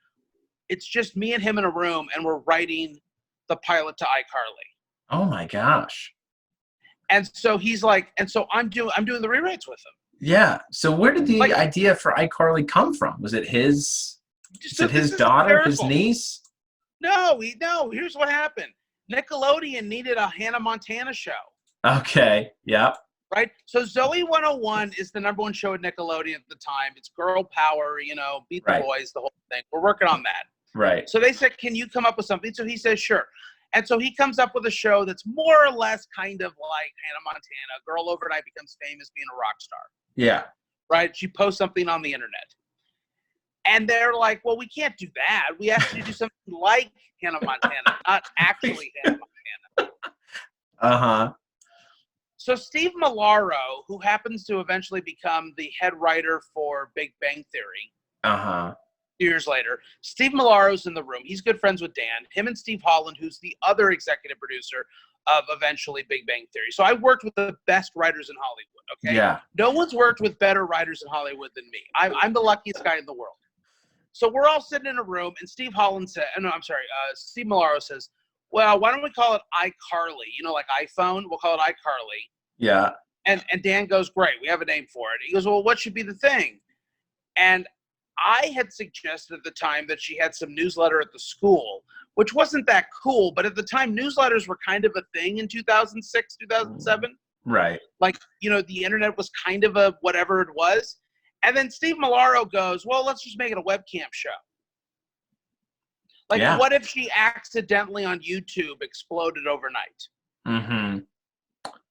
It's just me and him in a room, and we're writing the pilot to iCarly. Oh my gosh. And so he's like, and so I'm doing the rewrites with him. Yeah. So where did the idea for iCarly come from? Was it his daughter, his niece? No, here's what happened. Nickelodeon needed a Hannah Montana show. Okay. Yeah. Right? So Zoe 101 is the #1 show at Nickelodeon at the time. It's girl power, beat the boys, the whole thing. We're working on that. Right. So they said, can you come up with something? So he says, sure. And so he comes up with a show that's more or less kind of like Hannah Montana. A girl overnight becomes famous being a rock star. Yeah. Right? She posts something on the internet. And they're like, well, we can't do that. We have to do something like Hannah Montana, not actually Hannah Montana. Uh-huh. So Steve Malaro, who happens to eventually become the head writer for Big Bang Theory. Uh-huh. Years later, Steve Malaro's in the room. He's good friends with Dan. Him and Steve Holland, who's the other executive producer of eventually Big Bang Theory. So I worked with the best writers in Hollywood, okay? Yeah. No one's worked with better writers in Hollywood than me. I'm the luckiest guy in the world. So we're all sitting in a room, and Steve Malaro says, well, why don't we call it iCarly? Like iPhone, we'll call it iCarly. Yeah. And Dan goes, great, we have a name for it. He goes, well, what should be the thing? And I had suggested at the time that she had some newsletter at the school, which wasn't that cool. But at the time, newsletters were kind of a thing in 2006, 2007. Right. Like, the internet was kind of a whatever it was. And then Steve Malaro goes, well, let's just make it a webcam show. Like, what if she accidentally on YouTube exploded overnight? Mm-hmm.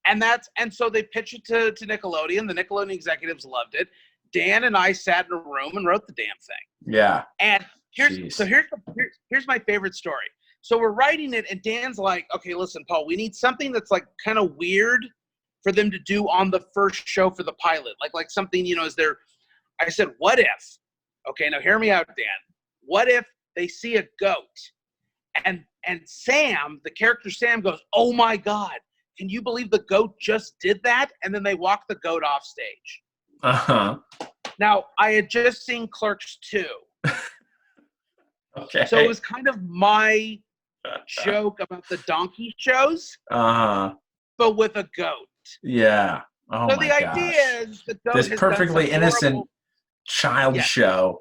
And so they pitched it to Nickelodeon. The Nickelodeon executives loved it. Dan and I sat in a room and wrote the damn thing. Yeah. And here's my favorite story. So we're writing it, and Dan's like, okay, listen, Paul, we need something that's like kind of weird for them to do on the first show for the pilot. Like something, I said, what if? Okay, now hear me out, Dan. What if they see a goat? And Sam, the character Sam, goes, oh my God, can you believe the goat just did that? And then they walk the goat off stage. Uh-huh. Now, I had just seen Clerks 2. Okay. So it was kind of my joke about the donkey shows, but with a goat. Yeah. Oh, so my the idea is the goat this has perfectly done some innocent horrible child show.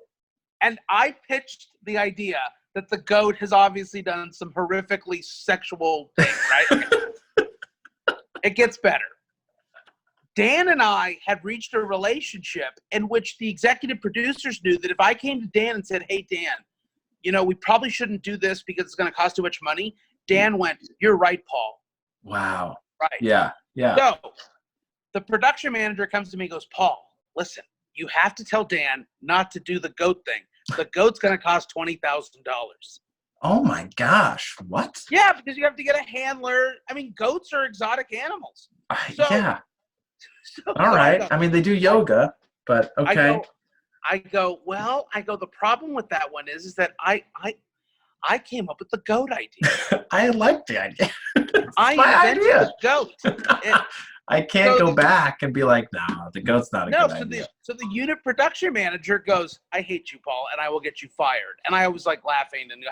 And I pitched the idea that the goat has obviously done some horrifically sexual things, right? It gets better. Dan and I had reached a relationship in which the executive producers knew that if I came to Dan and said, hey, Dan, we probably shouldn't do this because it's going to cost too much money. Dan went, you're right, Paul. Wow. Right. Yeah. Yeah. So the production manager comes to me and goes, Paul, listen, you have to tell Dan not to do the goat thing. The goat's going to cost $20,000. Oh my gosh. What? Yeah, because you have to get a handler. I mean, goats are exotic animals. Yeah. All right. I mean, they do yoga, but okay. I go, the problem with that one is that I came up with the goat idea. I like the idea. I invented the goat. I can't go back and be like, no, the goat's not a good idea. So the unit production manager goes, I hate you, Paul, and I will get you fired. And I was like laughing and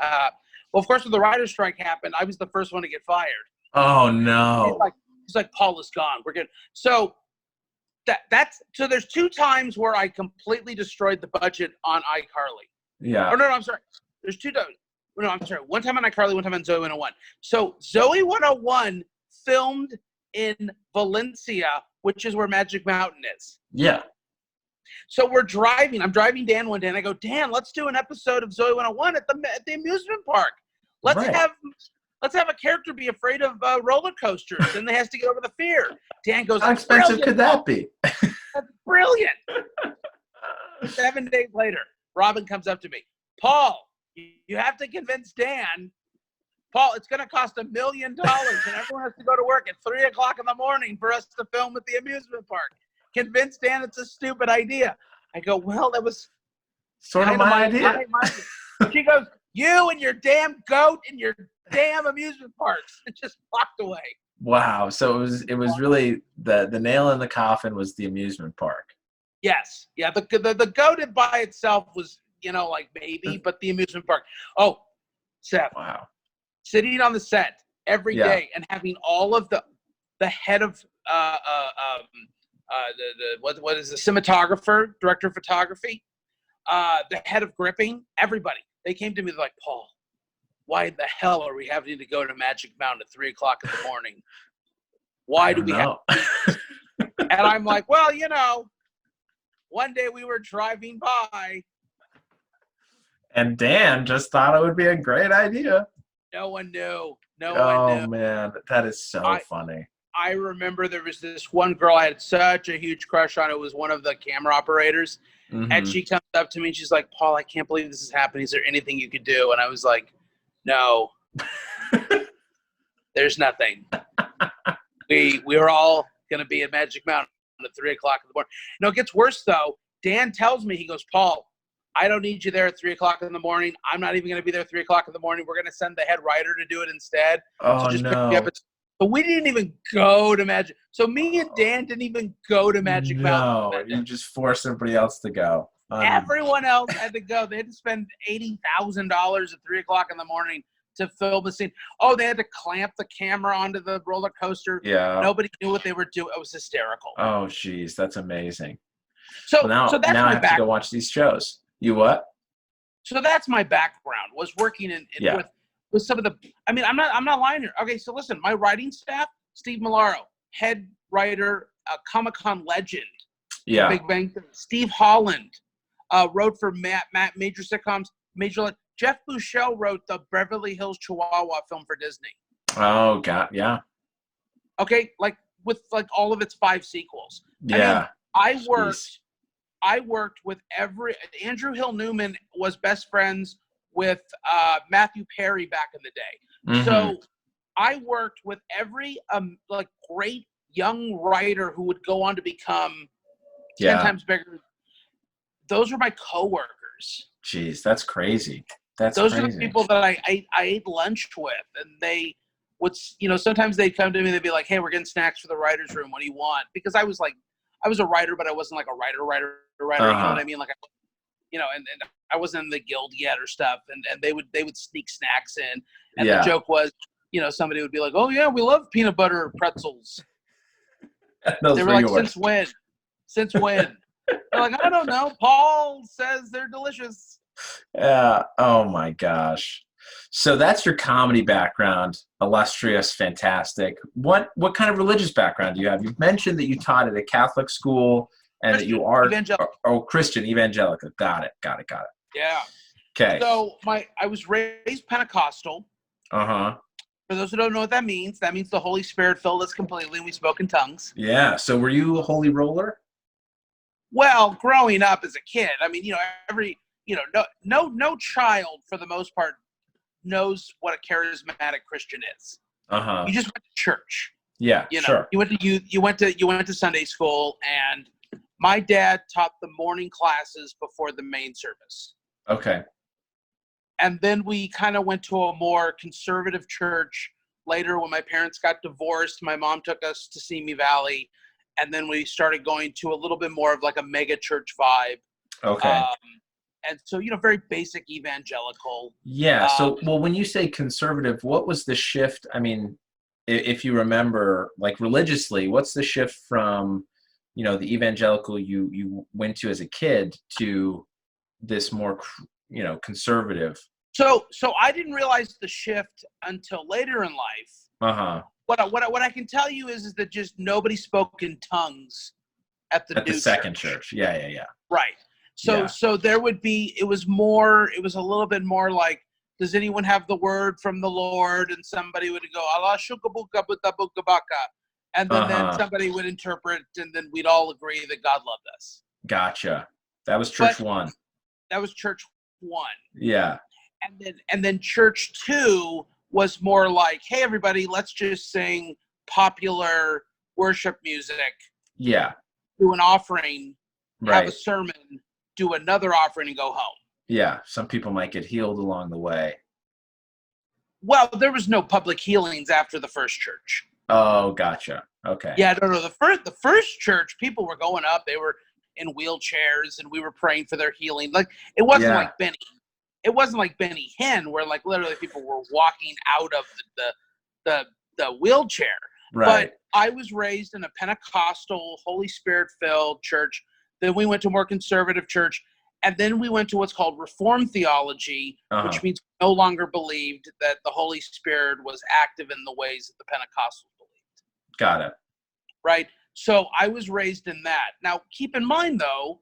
well, of course, when the writer's strike happened, I was the first one to get fired. Oh no. He's like, Paul is gone. We're good. So so there's 2 times where I completely destroyed the budget on iCarly. Yeah. Oh no, I'm sorry. There's 2 times. No, I'm sorry. One time on iCarly, one time on Zoe 101. So Zoe 101 filmed in Valencia, which is where Magic Mountain is. Yeah. So I'm driving Dan one day, and I go, Dan, let's do an episode of Zoe 101 at the amusement park. Let's have a character be afraid of roller coasters, and they has to get over the fear. Dan goes, how expensive could that be? That's brilliant. 7 days later, Robin comes up to me, Paul, you have to convince Dan. Paul, it's going to cost $1 million, and everyone has to go to work at 3 o'clock in the morning for us to film at the amusement park. Convince Dan it's a stupid idea. I go, well, that was sort of my idea. She goes, you and your damn goat and your damn amusement parks. It just walked away. Wow. So it was really the nail in the coffin was the amusement park. Yes. Yeah. The goat by itself was, like maybe, but the amusement park. Oh, Seth. Wow. Sitting on the set every day and having all of the head of what is the cinematographer, director of photography, the head of gripping, everybody. They came to me like, Paul, why the hell are we having to go to Magic Mountain at 3 o'clock in the morning? Why do we have to? And I'm like, well, one day we were driving by. And Dan just thought it would be a great idea. No one knew. Oh, man. That is so funny. I remember there was this one girl I had such a huge crush on. It was one of the camera operators. Mm-hmm. And she comes up to me and she's like, Paul, I can't believe this is happening. Is there anything you could do? And I was like, no. There's nothing. We were all going to be at Magic Mountain at 3 o'clock in the morning. No, it gets worse, though. Dan tells me, he goes, Paul, I don't need you there at 3 o'clock in the morning. I'm not even going to be there at 3 o'clock in the morning. We're going to send the head writer to do it instead. Oh, so just no. pick me up. But we didn't even go to Magic. So me and Dan didn't even go to Magic Mountain. No, you just forced everybody else to go. Everyone else had to go. They had to spend $80,000 at 3 o'clock in the morning to film a scene. Oh, they had to clamp the camera onto the roller coaster. Yeah. Nobody knew what they were doing. It was hysterical. Oh, geez. That's amazing. So now that's I my have to go watch these shows. You what? So that's my background, was working with some of the – I mean, I'm not lying here. Okay, so listen, my writing staff, Steve Milaro, head writer, Comic-Con legend, Big Bang Theory. Steve Holland wrote for major sitcoms, Jeff Buchel wrote the Beverly Hills Chihuahua film for Disney. Oh, God, yeah. Okay, with all of its 5 sequels. Yeah. I worked with Andrew Hill Newman was best friends with Matthew Perry back in the day. Mm-hmm. So I worked with every great young writer who would go on to become 10 times bigger. Those were my coworkers. Jeez, that's crazy. Those are the people that I ate lunch with, and they would, sometimes they'd come to me and they'd be like, hey, we're getting snacks for the writer's room. What do you want? Because I was a writer, but I wasn't like a writer. Uh-huh. You know what I mean? And I wasn't in the guild yet or stuff. And they would sneak snacks in. And the joke was, somebody would be like, oh yeah, we love peanut butter pretzels. They were like, since when? Since when? They're like, I don't know. Paul says they're delicious. Yeah. Oh my gosh. So that's your comedy background, illustrious, fantastic. What kind of religious background do you have? You've mentioned that you taught at a Catholic school and Christian, that you are Christian evangelical. Got it. Yeah. Okay. So I was raised Pentecostal. Uh-huh. For those who don't know what that means the Holy Spirit filled us completely and we spoke in tongues. Yeah. So were you a holy roller? Well, growing up as a kid, I mean, no child for the most part knows what a charismatic Christian is. Uh-huh. You just went to church. Yeah, sure. You went to Sunday school, and my dad taught the morning classes before the main service. Okay. And then we kind of went to a more conservative church later when my parents got divorced, my mom took us to Simi Valley, and then we started going to a little bit more of like a mega church vibe. Okay. And so, very basic evangelical. Yeah. So, well, when you say conservative, what was the shift? I mean, if you remember, like religiously, what's the shift from, the evangelical you went to as a kid to this more, conservative? So I didn't realize the shift until later in life. Uh-huh. What I can tell you is that just nobody spoke in tongues at the second church. Yeah. Right. So there would be, it was a little bit more like, does anyone have the word from the Lord? And somebody would go, Allah shukabuka buta buka baka. And then somebody would interpret, and then we'd all agree that God loved us. Gotcha. That was church one. That was church one. Yeah. And then church two was more like, hey, everybody, let's just sing popular worship music. Yeah. Do an offering, right. Have a sermon, do another offering, and go home. Yeah. Some people might get healed along the way. Well, there was no public healings after the first church. Oh, gotcha. Okay. Yeah, no. The first church, people were going up. They were in wheelchairs, and we were praying for their healing. Like it wasn't like Benny. It wasn't like Benny Hinn, where like literally people were walking out of the wheelchair. Right. But I was raised in a Pentecostal, Holy Spirit-filled church. Then we went to a more conservative church. And then we went to what's called Reformed theology, which means we no longer believed that the Holy Spirit was active in the ways that the Pentecostals believed. Got it. Right? So I was raised in that. Now, keep in mind, though,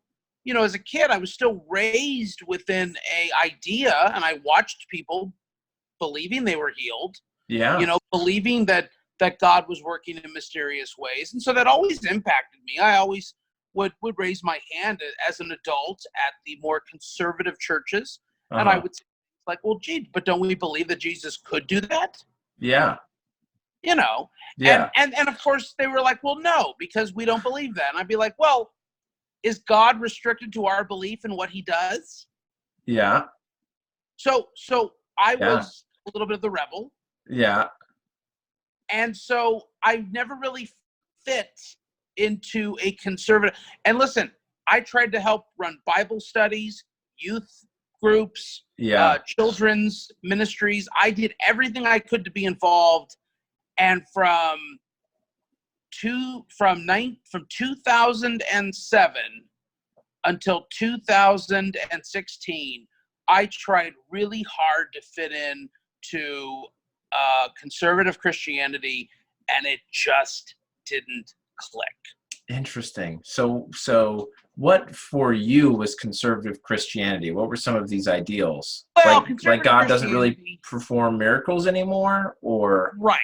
as a kid, I was still raised within a idea, and I watched people believing they were healed. Yeah. Believing that God was working in mysterious ways. And so that always impacted me. I always would raise my hand as an adult at the more conservative churches. And I would say, like, well, gee, but don't we believe that Jesus could do that? Yeah. Yeah. And of course they were like, well, no, because we don't believe that. And I'd be like, well, is God restricted to our belief in what he does? Yeah. So I was a little bit of the rebel. Yeah. And so I never really fit into a conservative. And listen, I tried to help run Bible studies, youth groups, children's ministries. I did everything I could to be involved. And from 2007 until 2016, I tried really hard to fit in to conservative Christianity, and it just didn't click. Interesting. So what for you was conservative Christianity? What were some of these ideals? Well, like God doesn't really perform miracles anymore, or right.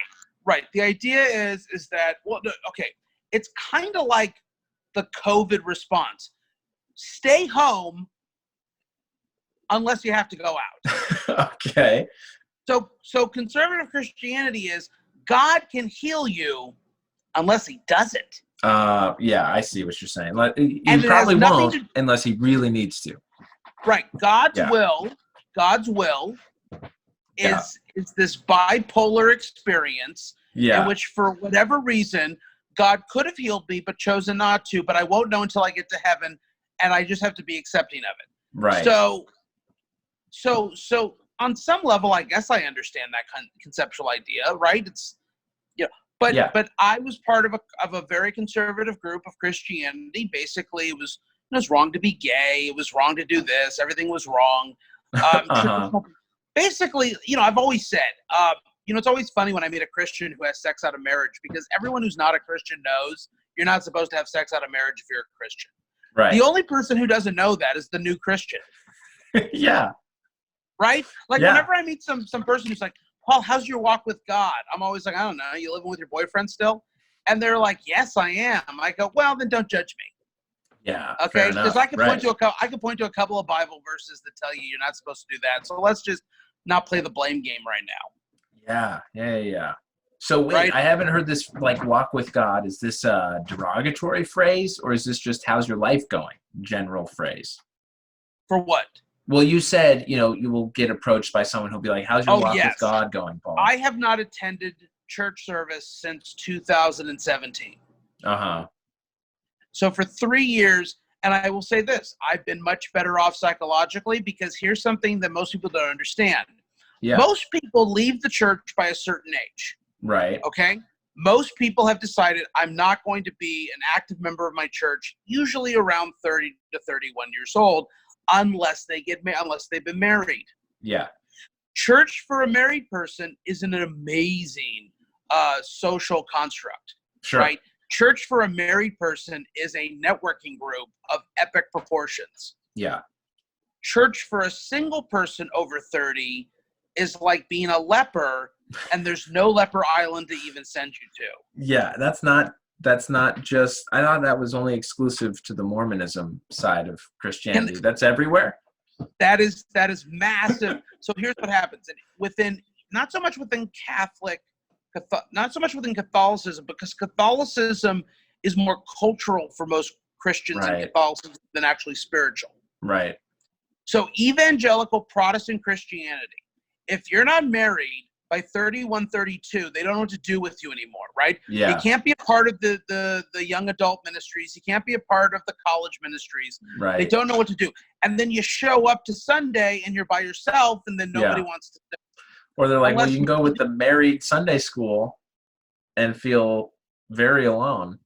The idea is that, well, okay, it's kind of like the COVID response. Stay home unless you have to go out. Okay. So conservative Christianity is God can heal you unless he doesn't. Yeah, I see what you're saying. He probably won't unless he really needs to. Right. God's will is this bipolar experience in which, for whatever reason, God could have healed me but chosen not to, but I won't know until I get to heaven, and I just have to be accepting of it. Right. So on some level, I guess I understand that conceptual idea, right? It's But I was part of a very conservative group of Christianity. Basically, it was wrong to be gay. It was wrong to do this. Everything was wrong. Basically, I've always said, it's always funny when I meet a Christian who has sex out of marriage, because everyone who's not a Christian knows you're not supposed to have sex out of marriage if you're a Christian. Right. The only person who doesn't know that is the new Christian. Yeah. Right? Like whenever I meet some person who's like, Paul, how's your walk with God? I'm always like, I don't know. You living with your boyfriend still? And they're like, yes, I am. I go, well, then don't judge me. Yeah. Okay. Because I can point to a couple of Bible verses that tell you you're not supposed to do that. So let's just not play the blame game right now. Yeah. So wait, I haven't heard this walk with God. Is this a derogatory phrase, or is this just how's your life going? General phrase. For what? Well, you said, you will get approached by someone who'll be like, how's your walk with God going, Paul? I have not attended church service since 2017. Uh-huh. So for 3 years, and I will say this, I've been much better off psychologically, because here's something that most people don't understand. Yeah. Most people leave the church by a certain age. Right. Okay? Most people have decided, I'm not going to be an active member of my church, usually around 30 to 31 years old, unless they've been married. Yeah. Church for a married person is an amazing social construct. Sure. Right? Church for a married person is a networking group of epic proportions. Yeah. Church for a single person over 30 is like being a leper, and there's no leper island to even send you to. Yeah, that's not just, I thought that was only exclusive to the Mormonism side of Christianity. That's everywhere. That is massive. So here's what happens. Not so much within Catholicism, because Catholicism is more cultural for most Christians in Catholicism than actually spiritual. Right. So evangelical Protestant Christianity, if you're not married by 31, 32, they don't know what to do with you anymore, right? Yeah. You can't be a part of the young adult ministries. You can't be a part of the college ministries. Right. They don't know what to do. And then you show up to Sunday and you're by yourself, and then nobody wants to. Or they're like, well, you can go with the married Sunday school and feel very alone.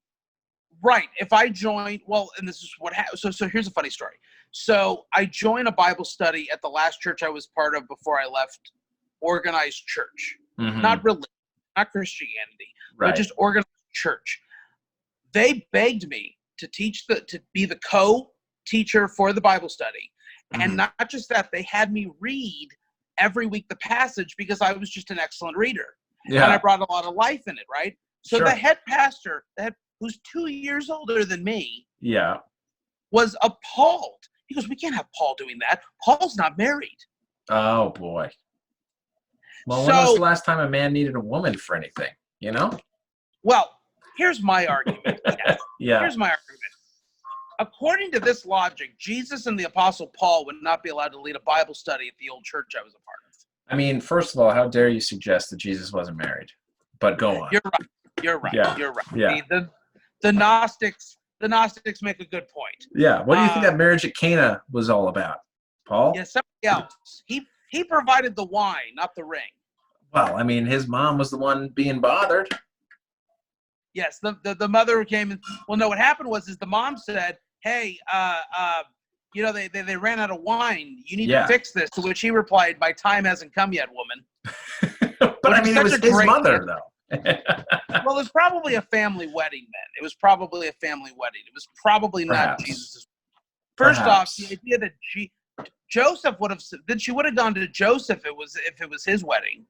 Right. If I joined, and this is what happened. So here's a funny story. So I joined a Bible study at the last church I was part of before I left organized church. Mm-hmm. Not religion, not Christianity, but just organized church. They begged me to be the co-teacher for the Bible study. Mm-hmm. And not just that, they had me read every week the passage, because I was just an excellent reader. Yeah. And I brought a lot of life in it, right? So the head pastor, who's 2 years older than me, was appalled. He goes, we can't have Paul doing that. Paul's not married. Oh, boy. Well, when was the last time a man needed a woman for anything, you know? Well, here's my argument. Here's my argument. According to this logic, Jesus and the Apostle Paul would not be allowed to lead a Bible study at the old church I was a part of. I mean, first of all, how dare you suggest that Jesus wasn't married? But go on. You're right. Yeah. You're right. Yeah. The Gnostics make a good point. Yeah. What do you think that marriage at Cana was all about, Paul? Yeah, somebody else. He provided the wine, not the ring. Well, I mean, his mom was the one being bothered. Yes, the mother came and, no, what happened was the mom said, hey, they ran out of wine. You need to fix this. To which he replied, my time hasn't come yet, woman. But I mean, it was his mother, though. Well, it was probably a family wedding then. It was probably not Jesus'. First off, the idea that Joseph would have, then she would have gone to Joseph if it was his wedding.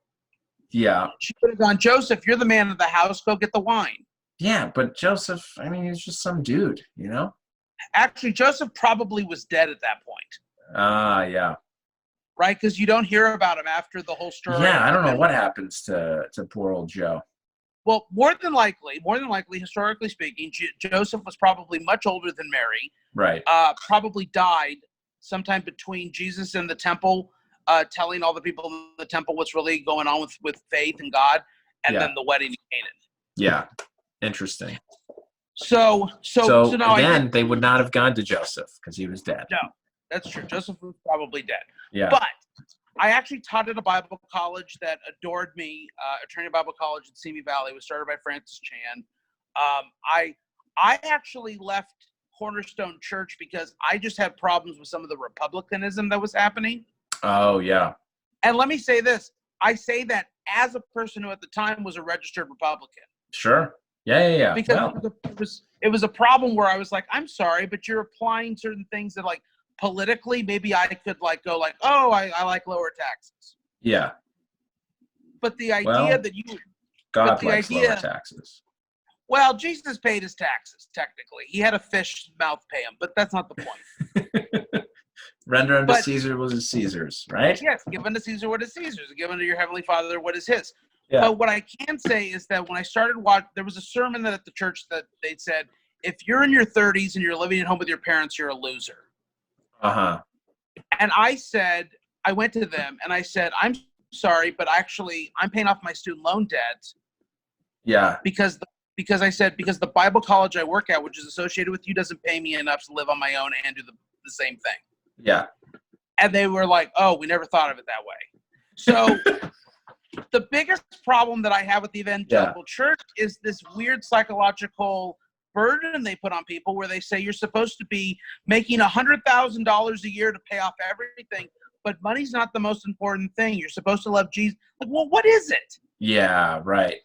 Yeah. She would have gone, Joseph, you're the man of the house. Go get the wine. Yeah, but Joseph, I mean, he's just some dude, you know? Actually, Joseph probably was dead at that point. Yeah. Right? Because you don't hear about him after the whole story. Yeah, I don't know what happens to poor old Joe. Well, more than likely, historically speaking, Joseph was probably much older than Mary. Right. Probably died sometime between Jesus and the temple, telling all the people in the temple what's really going on with faith and God, and then the wedding in Canaan. Yeah. Interesting. So now again, they would not have gone to Joseph because he was dead. No, that's true. Joseph was probably dead. Yeah. But I actually taught at a Bible college that adored me, a training Bible college in Simi Valley. It was started by Francis Chan. I actually left Cornerstone Church because I just had problems with some of the republicanism that was happening. Oh, yeah. And let me say this. I say that as a person who at the time was a registered Republican. Sure. Yeah. Because it was a problem where I was like, I'm sorry, but you're applying certain things that, like, politically, maybe I could go oh, I like lower taxes. Yeah. But the idea that you God likes lower taxes. Well, Jesus paid his taxes, technically. He had a fish mouth pay him, but that's not the point. Render unto Caesar what is Caesar's, right? Yes, give unto Caesar what is Caesar's, give unto your heavenly Father what is his. Yeah. But what I can say is that when I started watching, there was a sermon that at the church that they said, if you're in your 30s and you're living at home with your parents, you're a loser. Uh-huh. And I went to them and I said, I'm sorry, but actually I'm paying off my student loan debt. Yeah. Because I said, because the Bible college I work at, which is associated with you, doesn't pay me enough to live on my own and do the same thing. Yeah. And they were like, oh, we never thought of it that way. So the biggest problem that I have with the evangelical church is this weird psychological burden they put on people where they say you're supposed to be making $100,000 a year to pay off everything, but money's not the most important thing. You're supposed to love Jesus. Like, well, what is it? Yeah, right.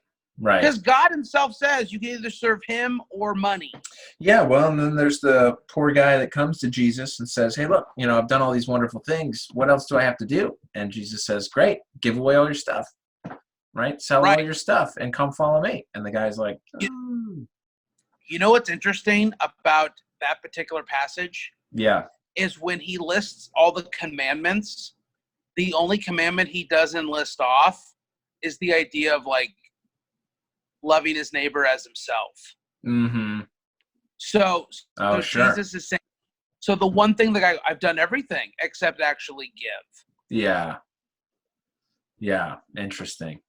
Right. Because God himself says you can either serve him or money. Yeah, well, and then there's the poor guy that comes to Jesus and says, hey, look, I've done all these wonderful things. What else do I have to do? And Jesus says, great, give away all your stuff, right? Sell all your stuff and come follow me. And the guy's like, You know what's interesting about that particular passage? Yeah. Is when he lists all the commandments, the only commandment he doesn't list off is the idea of like loving his neighbor as himself. Mm-hmm. So sure. Jesus is saying, so the one thing that I've done everything except actually give. Yeah. Yeah. Interesting.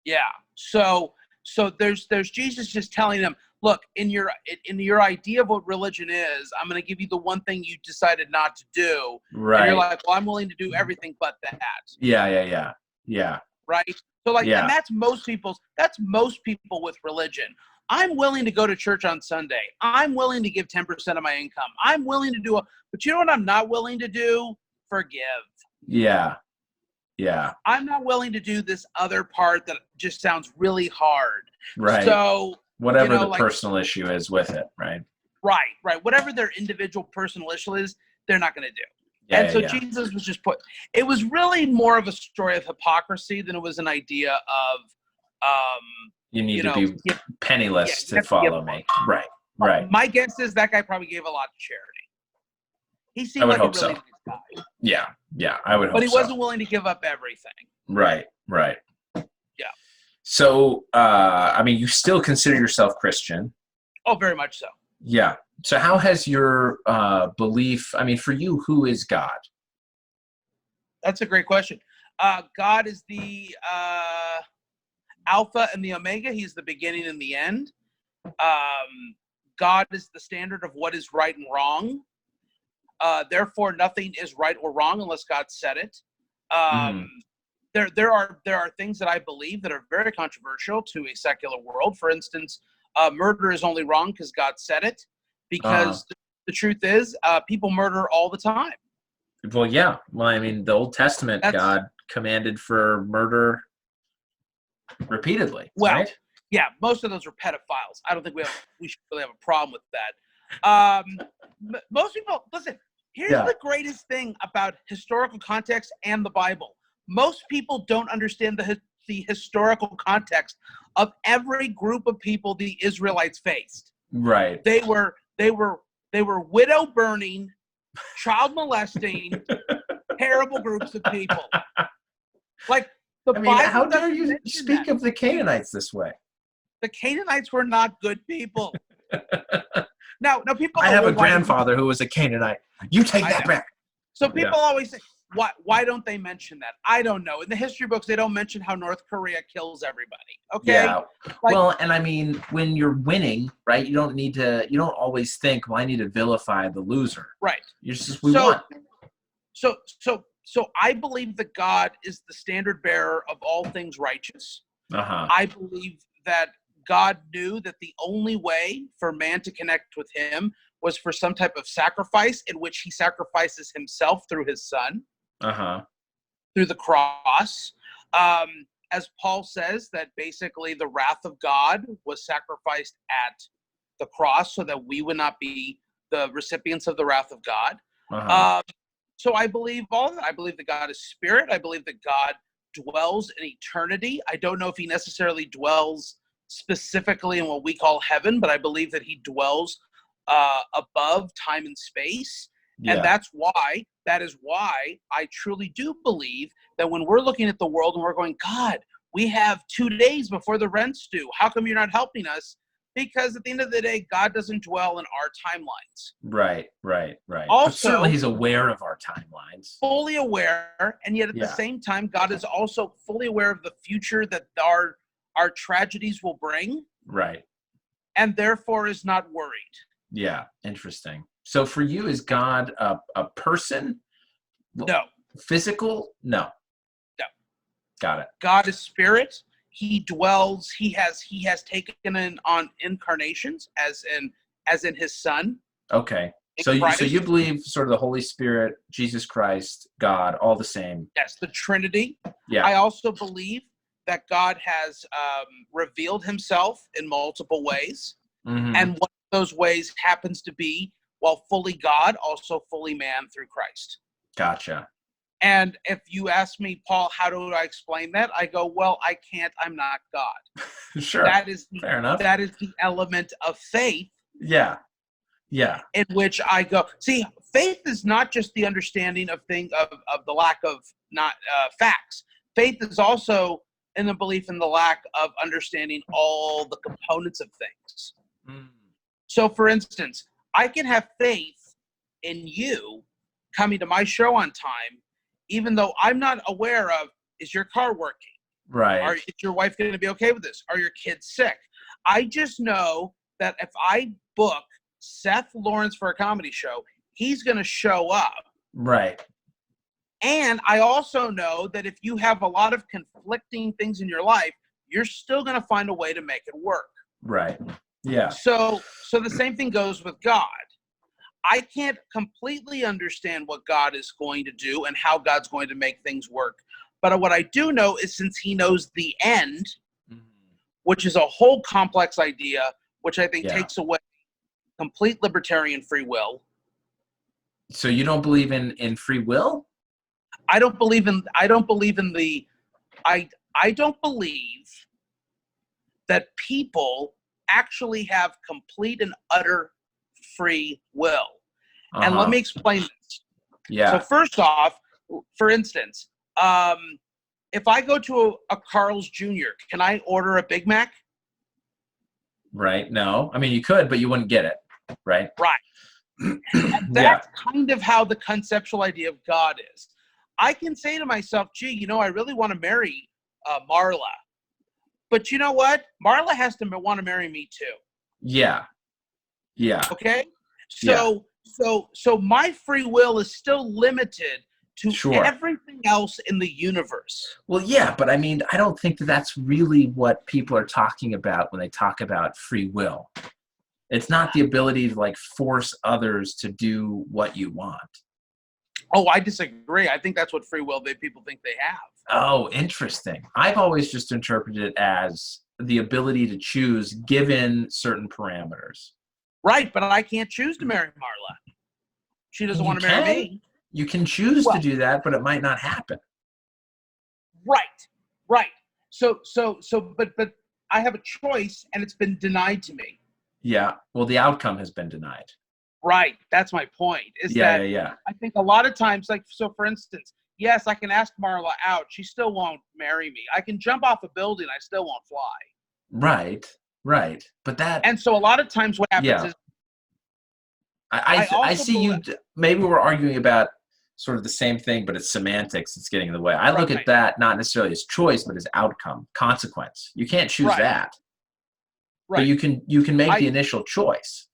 Yeah. So there's Jesus just telling them, look, in your idea of what religion is, I'm going to give you the one thing you decided not to do. Right. And you're like, well, I'm willing to do everything but that. Yeah. Right. So like, and that's most people with religion. I'm willing to go to church on Sunday. I'm willing to give 10% of my income. I'm willing to do but you know what I'm not willing to do? Forgive. Yeah. Yeah. I'm not willing to do this other part that just sounds really hard. Right. So whatever the personal issue is with it, right? Right. Whatever their individual personal issue is, they're not going to do. Jesus was just it was really more of a story of hypocrisy than it was an idea of, you need to be penniless to follow me. Right. My guess is that guy probably gave a lot to charity. He seemed like a really nice guy. Yeah, I would hope so. But he wasn't willing to give up everything. Right. Yeah. So, you still consider yourself Christian. Oh, very much so. Yeah. So how has your belief, for you, who is God? That's a great question. God is the Alpha and the Omega. He's the beginning and the end. God is the standard of what is right and wrong. Therefore, nothing is right or wrong unless God said it. There are things that I believe that are very controversial to a secular world. For instance, murder is only wrong because God said it. Because the truth is, people murder all the time. Well, yeah. Well, the Old Testament, God commanded for murder repeatedly. Well, right? Yeah, most of those are pedophiles. I don't think we should really have a problem with that. Most people, listen, here's the greatest thing about historical context and the Bible. Most people don't understand the historical context of every group of people the Israelites faced. Right. They were widow burning, child molesting, terrible groups of people. Like the Bible. How dare you speak of the Canaanites this way? The Canaanites were not good people. Now people. I have a grandfather who was a Canaanite. You take that back. So people always say, why don't they mention that? I don't know. In the history books, they don't mention how North Korea kills everybody. Okay. Yeah. When you're winning, right? You don't always think, well, I need to vilify the loser. Right. You're just, we won. So I believe that God is the standard bearer of all things righteous. I believe that God knew that the only way for man to connect with him was for some type of sacrifice in which he sacrifices himself through his son, through the cross. As Paul says, that basically the wrath of God was sacrificed at the cross so that we would not be the recipients of the wrath of God. So I believe all of that. I believe that God is spirit. I believe that God dwells in eternity. I don't know if he necessarily dwells specifically in what we call heaven, but I believe that he dwells above time and space. Yeah. And that is why I truly do believe that when we're looking at the world and we're going, God, we have 2 days before the rent's due. How come you're not helping us? Because at the end of the day, God doesn't dwell in our timelines. Right. Also, but certainly he's aware of our timelines. Fully aware, and yet at the same time, God is also fully aware of the future that our tragedies will bring, Right. and therefore is not worried. Yeah. Interesting. So for you, is God a person? No. Physical? No. No. Got it. God is spirit. He dwells. He has taken on incarnations as in his Son. Okay. So you believe sort of the Holy Spirit, Jesus Christ, God, all the same. Yes, the Trinity. Yeah. I also believe that God has revealed himself in multiple ways. Mm-hmm. And one of those ways happens to be, while fully God, also fully man through Christ. Gotcha. And if you ask me, Paul, how do I explain that? I go, well, I can't. I'm not God. Sure. Fair enough. That is the element of faith. Yeah. Yeah. In which I go, see, faith is not just the understanding of the lack of not facts. Faith is also in the belief in the lack of understanding all the components of things. Mm. So, for instance, I can have faith in you coming to my show on time, even though I'm not aware of, is your car working? Right. Is your wife going to be okay with this? Are your kids sick? I just know that if I book Seth Lawrence for a comedy show, he's going to show up. Right. And I also know that if you have a lot of conflicting things in your life, you're still going to find a way to make it work. Right. Yeah. So the same thing goes with God. I can't completely understand what God is going to do and how God's going to make things work. But what I do know is, since he knows the end, which is a whole complex idea, which I think takes away complete libertarian free will. So you don't believe in free will? I don't believe that people actually have complete and utter free will. And let me explain this. Yeah. So first off, for instance, if I go to a Carl's Jr., can I order a Big Mac? Right. No. I mean, you could, but you wouldn't get it. Right. Right. That's kind of how the conceptual idea of God is. I can say to myself, gee, I really want to marry Marla. But you know what? Marla has to want to marry me too. Yeah. Yeah. Okay? So my free will is still limited to everything else in the universe. Well, yeah, but I mean, I don't think that that's really what people are talking about when they talk about free will. It's not the ability to force others to do what you want. Oh, I disagree. I think that's what free will people think they have. Oh, interesting. I've always just interpreted it as the ability to choose given certain parameters. Right, but I can't choose to marry Marla. She doesn't want to marry me. You can choose to do that, but it might not happen. Right. So, but I have a choice, and it's been denied to me. Yeah. Well, the outcome has been denied. Right. That's my point. I think a lot of times, for instance, yes, I can ask Marla out. She still won't marry me. I can jump off a building. I still won't fly. Right. But that. And so a lot of times what happens is. I see you. Maybe we're arguing about sort of the same thing, but it's semantics that's getting in the way. I look at that not necessarily as choice, but as outcome, consequence. You can't choose that. Right. But you can make the initial choice.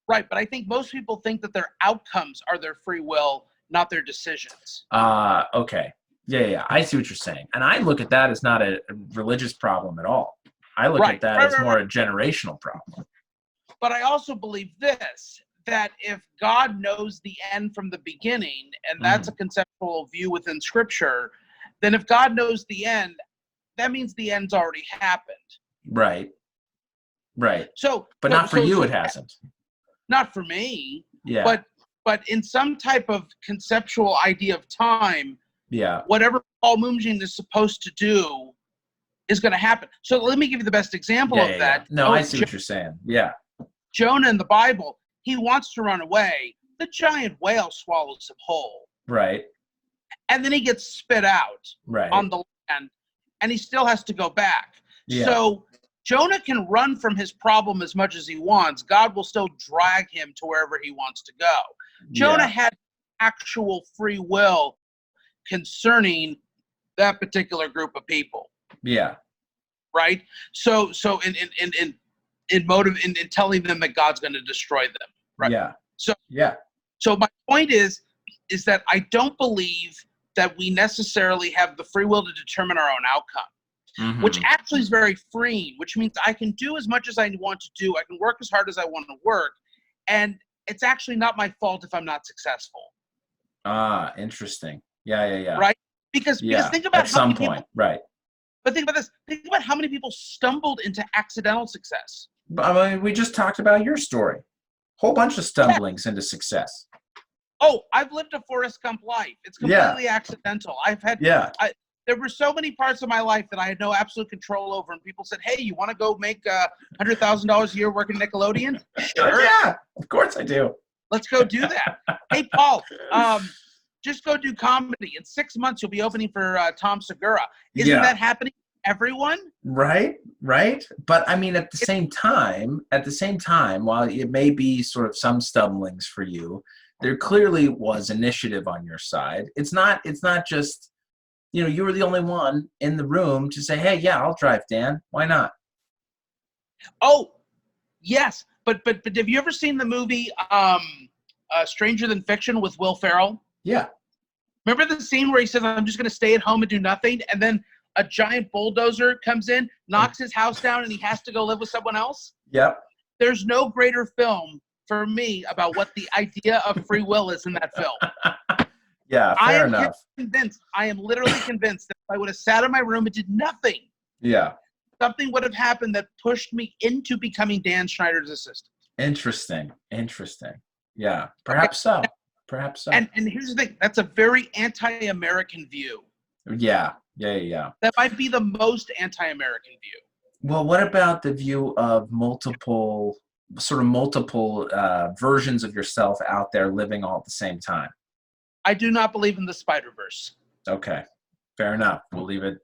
Right, but I think most people think that their outcomes are their free will, not their decisions. Okay. Yeah. I see what you're saying. And I look at that as not a religious problem at all. I look at that as more a generational problem. But I also believe this, that if God knows the end from the beginning, and that's a conceptual view within Scripture, then if God knows the end, that means the end's already happened. Right. But not for you, it hasn't. Not for me. Yeah. But in some type of conceptual idea of time, whatever Paul Moomjean is supposed to do is going to happen. So let me give you the best example of that. No, I see what you're saying. Yeah. Jonah in the Bible, he wants to run away. The giant whale swallows him whole. Right. And then he gets spit out on the land, and he still has to go back. Yeah. So Jonah can run from his problem as much as he wants. God will still drag him to wherever he wants to go. Jonah had actual free will concerning that particular group of people. Yeah. right? So in telling them that God's going to destroy them, right? Yeah. So yeah. So my point is that I don't believe that we necessarily have the free will to determine our own outcome, which actually is very freeing, which means I can do as much as I want to do. I can work as hard as I want to work. And it's actually not my fault if I'm not successful. Ah, interesting. Yeah. Right? Because think about at some point, right. But think about this. Think about how many people stumbled into accidental success. I mean, we just talked about your story. Whole bunch of stumblings into success. Oh, I've lived a Forrest Gump life. It's completely accidental. There were so many parts of my life that I had no absolute control over, and people said, "Hey, you want to go make $100,000 a year working Nickelodeon?" Sure. Yeah, of course I do. Let's go do that. Hey, Paul, just go do comedy. In 6 months, you'll be opening for Tom Segura. Isn't that happening to everyone? Right. But I mean, at the same time, while it may be sort of some stumblings for you, there clearly was initiative on your side. It's not just, you were the only one in the room to say, "Hey, yeah, I'll drive, Dan. Why not?" Oh, yes. But have you ever seen the movie Stranger Than Fiction with Will Ferrell? Yeah. Remember the scene where he says, "I'm just going to stay at home and do nothing," and then a giant bulldozer comes in, knocks his house down, and he has to go live with someone else? Yep. There's no greater film for me about what the idea of free will is in that film. Yeah, fair enough. I am literally convinced that if I would have sat in my room and did nothing, something would have happened that pushed me into becoming Dan Schneider's assistant. Interesting. Yeah, perhaps so. And here's the thing. That's a very anti-American view. Yeah. That might be the most anti-American view. Well, what about the view of multiple versions of yourself out there living all at the same time? I do not believe in the Spider-Verse. Okay, fair enough. We'll leave it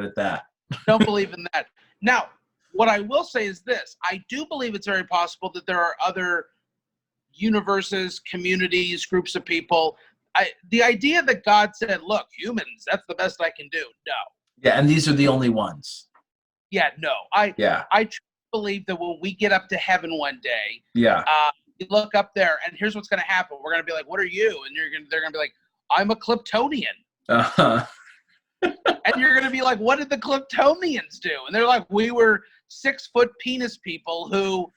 at that. Don't believe in that. Now, what I will say is this. I do believe it's very possible that there are other universes, communities, groups of people. The idea that God said, "Look, humans, that's the best I can do." No. Yeah, and these are the only ones. Yeah, no. I truly believe that when we get up to heaven one day, you look up there, and here's what's going to happen. We're going to be like, "What are you?" And they're going to be like, "I'm a Kryptonian." Uh-huh. And you're going to be like, "What did the Kryptonians do?" And they're like, "We were 6-foot penis people who,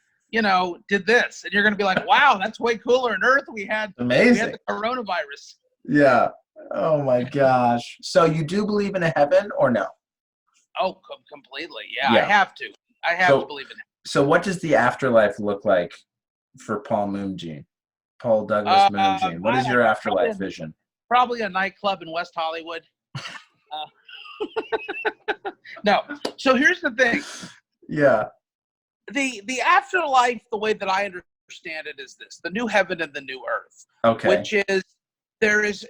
did this." And you're going to be like, "Wow, that's way cooler. On Earth, we had the coronavirus." Yeah. Oh my gosh. So you do believe in a heaven or no? Oh, completely. Yeah, I have to. I have to believe in it. So what does the afterlife look like for Paul Moomjean? Paul Douglas Moomjean. What is your afterlife vision? Probably a nightclub in West Hollywood. No. So here's the thing. Yeah. The afterlife, the way that I understand it, is this: the new heaven and the new earth. Okay. Which is there's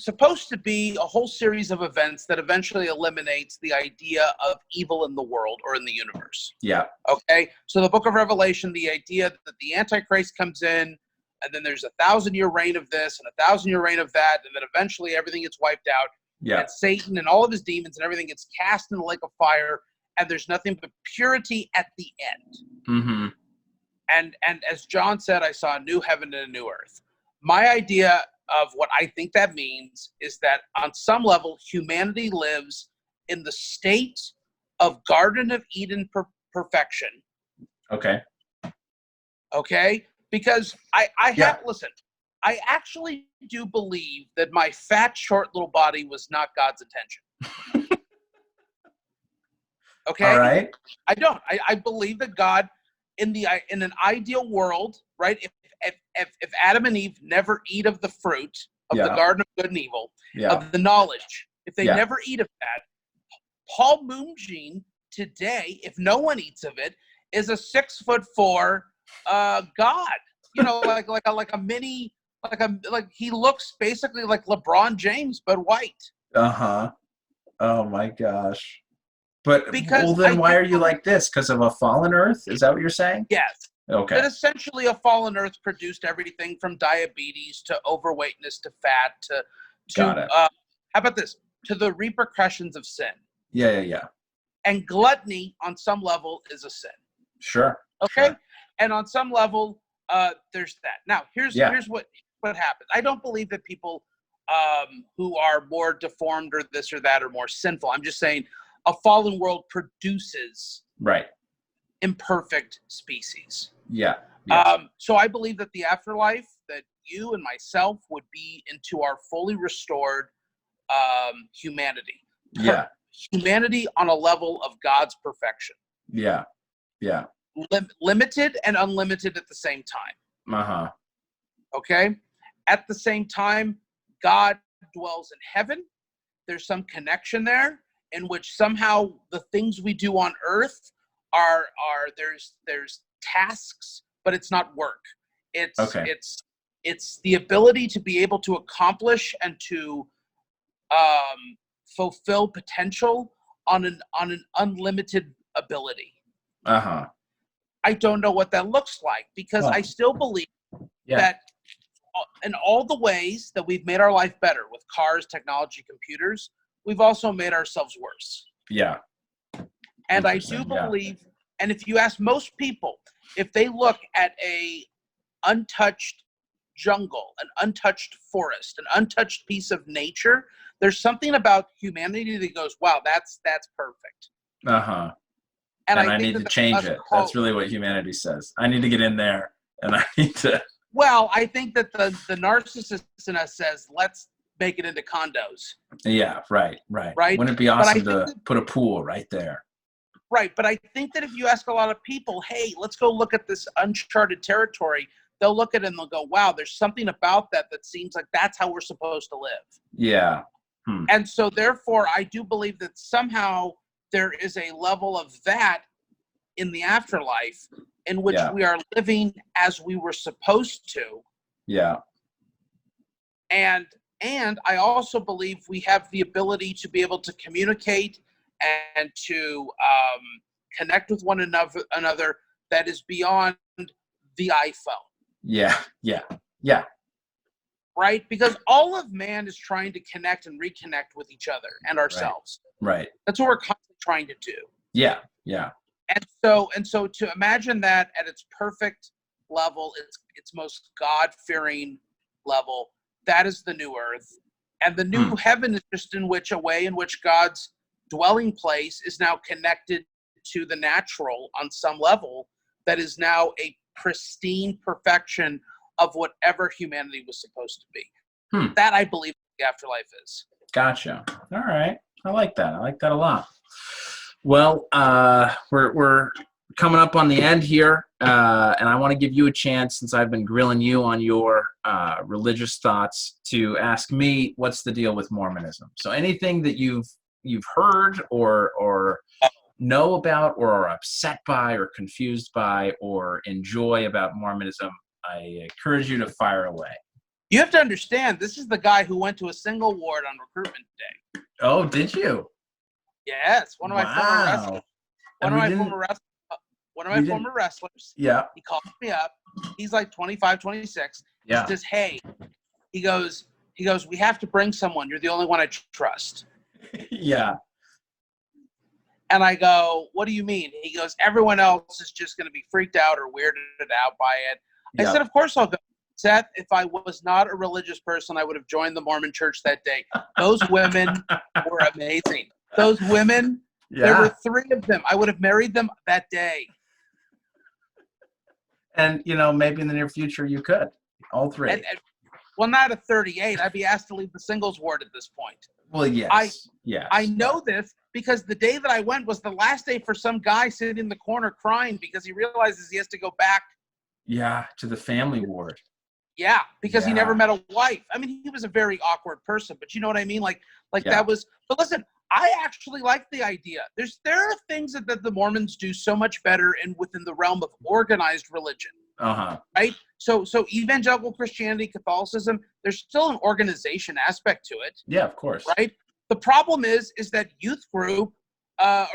supposed to be a whole series of events that eventually eliminates the idea of evil in the world or in the universe. Yeah. Okay. So the book of Revelation, the idea that the Antichrist comes in, and then there's 1,000-year reign of this and 1,000-year reign of that, and then eventually everything gets wiped out. Yeah. And Satan and all of his demons and everything gets cast in the lake of fire, and there's nothing but purity at the end. Mm-hmm. And as John said, I saw a new heaven and a new earth. My idea of what I think that means is that on some level, humanity lives in the state of Garden of Eden perfection. Okay. Okay? Because listen, I actually do believe that my fat, short little body was not God's intention. Okay? All right. I don't. I believe that God, in an ideal world, right? If Adam and Eve never eat of the fruit of the Garden of Good and Evil, of the knowledge, if they never eat of that, Paul Moomjean today, if no one eats of it, is a 6'4" God. Like a mini, like he looks basically like LeBron James but white. Uh-huh. Oh my gosh. But then why are you like this? Because of a fallen earth? Is that what you're saying? Yes. Okay. That essentially a fallen earth produced everything from diabetes to overweightness to fat to Got it. how about this? To the repercussions of sin. Yeah. And gluttony on some level is a sin. Sure. Okay. Sure. And on some level, there's that. Now, here's what happens. I don't believe that people who are more deformed or this or that are more sinful. I'm just saying a fallen world produces imperfect species. Yeah. Yes. So I believe that the afterlife, that you and myself would be into our fully restored humanity. Yeah. Humanity on a level of God's perfection. Yeah. Yeah. Limited and unlimited at the same time. Uh-huh. Okay? At the same time, God dwells in heaven. There's some connection there in which somehow the things we do on earth are there's tasks, but it's not work. It's the ability to be able to accomplish and to fulfill potential on an unlimited ability. Uh-huh. I don't know what that looks like, because I still believe that in all the ways that we've made our life better with cars, technology, computers, we've also made ourselves worse. Yeah. And I do believe, and if you ask most people, if they look at a untouched jungle, an untouched forest, an untouched piece of nature, there's something about humanity that goes, wow, that's perfect. Uh-huh. And I need to change it. That's really what humanity says. I need to get in there, and I need to. Well, I think that the narcissist in us says, let's make it into condos. Yeah, right. Wouldn't it be awesome to put a pool right there? Right, but I think that if you ask a lot of people, hey, let's go look at this uncharted territory, they'll look at it and they'll go, wow, there's something about that seems like that's how we're supposed to live. Yeah. And so therefore, I do believe that somehow there is a level of that in the afterlife in which we are living as we were supposed to. Yeah. And I also believe we have the ability to be able to communicate and to connect with one another that is beyond the iPhone. Yeah. Right? Because all of man is trying to connect and reconnect with each other and ourselves. Right. That's what we're constantly trying to do. Yeah. And so to imagine that at its perfect level, its most God-fearing level, that is the new earth. And the new heaven is just a way in which God's dwelling place is now connected to the natural on some level, that is now a pristine perfection of whatever humanity was supposed to be. That I believe the afterlife is. Gotcha. All right. I like that. I like that a lot. Well, we're coming up on the end here, and I want to give you a chance, since I've been grilling you on your religious thoughts, to ask me what's the deal with Mormonism. So anything that you've heard or know about or are upset by or confused by or enjoy about Mormonism, I encourage you to fire away. You have to understand, this is the guy who went to a single ward on recruitment day. Oh, did you? Yes, one of my former wrestlers. One of my former wrestlers. Yeah. He called me up. He's like 25, 26. Yeah. He says, hey, he goes, we have to bring someone. You're the only one I trust. Yeah. And I go, what do you mean? He goes, everyone else is just going to be freaked out or weirded out by it. I said, of course I'll go. Seth, if I was not a religious person, I would have joined the Mormon church that day. Those women were amazing. Those women, there were 3 of them. I would have married them that day. And, maybe in the near future you could. All 3. Well, not at 38. I'd be asked to leave the singles ward at this point. Well, yes. I know this because the day that I went was the last day for some guy sitting in the corner crying because he realizes he has to go back. Yeah, to the family ward. Yeah, because he never met a wife. I mean, he was a very awkward person, but you know what I mean? Like that was. But listen, I actually like the idea. There are things that the Mormons do so much better within the realm of organized religion. Right? So evangelical Christianity, Catholicism, there's still an organization aspect to it. Yeah, of course. Right? The problem is that youth group, a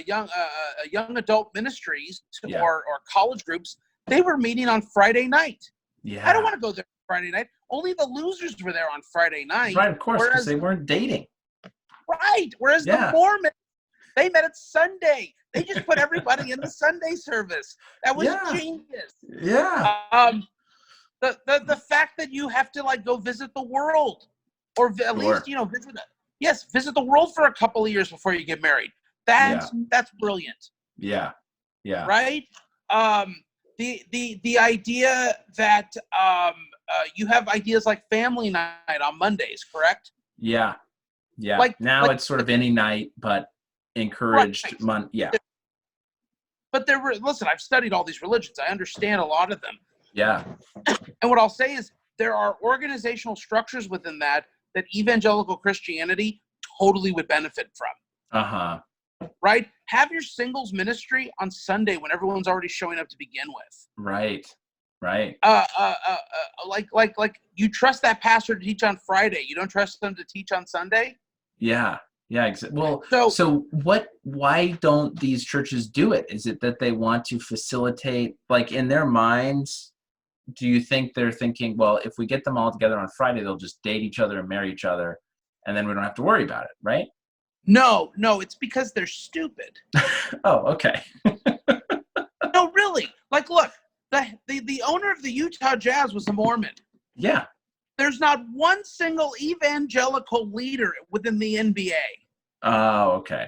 young adult ministries or college groups, they were meeting on Friday night. Yeah. I don't want to go there Friday night. Only the losers were there on Friday night. Right, of course, because they weren't dating. Right. Whereas the Mormons, They met at Sunday. They just put everybody in the Sunday service. That was genius. Yeah. The fact that you have to like go visit the world, or at least visit the world for a couple of years before you get married. That's brilliant. Yeah. Yeah. Right. The idea that you have ideas like family night on Mondays, correct? Yeah. Yeah. Now it's sort of any night, but encouraged. Right. But listen, I've studied all these religions. I understand a lot of them. Yeah. And what I'll say is there are organizational structures within that evangelical Christianity totally would benefit from. Uh-huh. Right? Have your singles ministry on Sunday when everyone's already showing up to begin with. Right. Right. Like you trust that pastor to teach on Friday. You don't trust them to teach on Sunday? Yeah. Yeah, exactly. Well, so why don't these churches do it? Is it that they want to facilitate, like in their minds, do you think they're thinking, well, if we get them all together on Friday, they'll just date each other and marry each other, and then we don't have to worry about it, right? No, it's because they're stupid. Oh, okay. No, really. Like, look, the owner of the Utah Jazz was a Mormon. Yeah. There's not one single evangelical leader within the NBA. Oh, okay.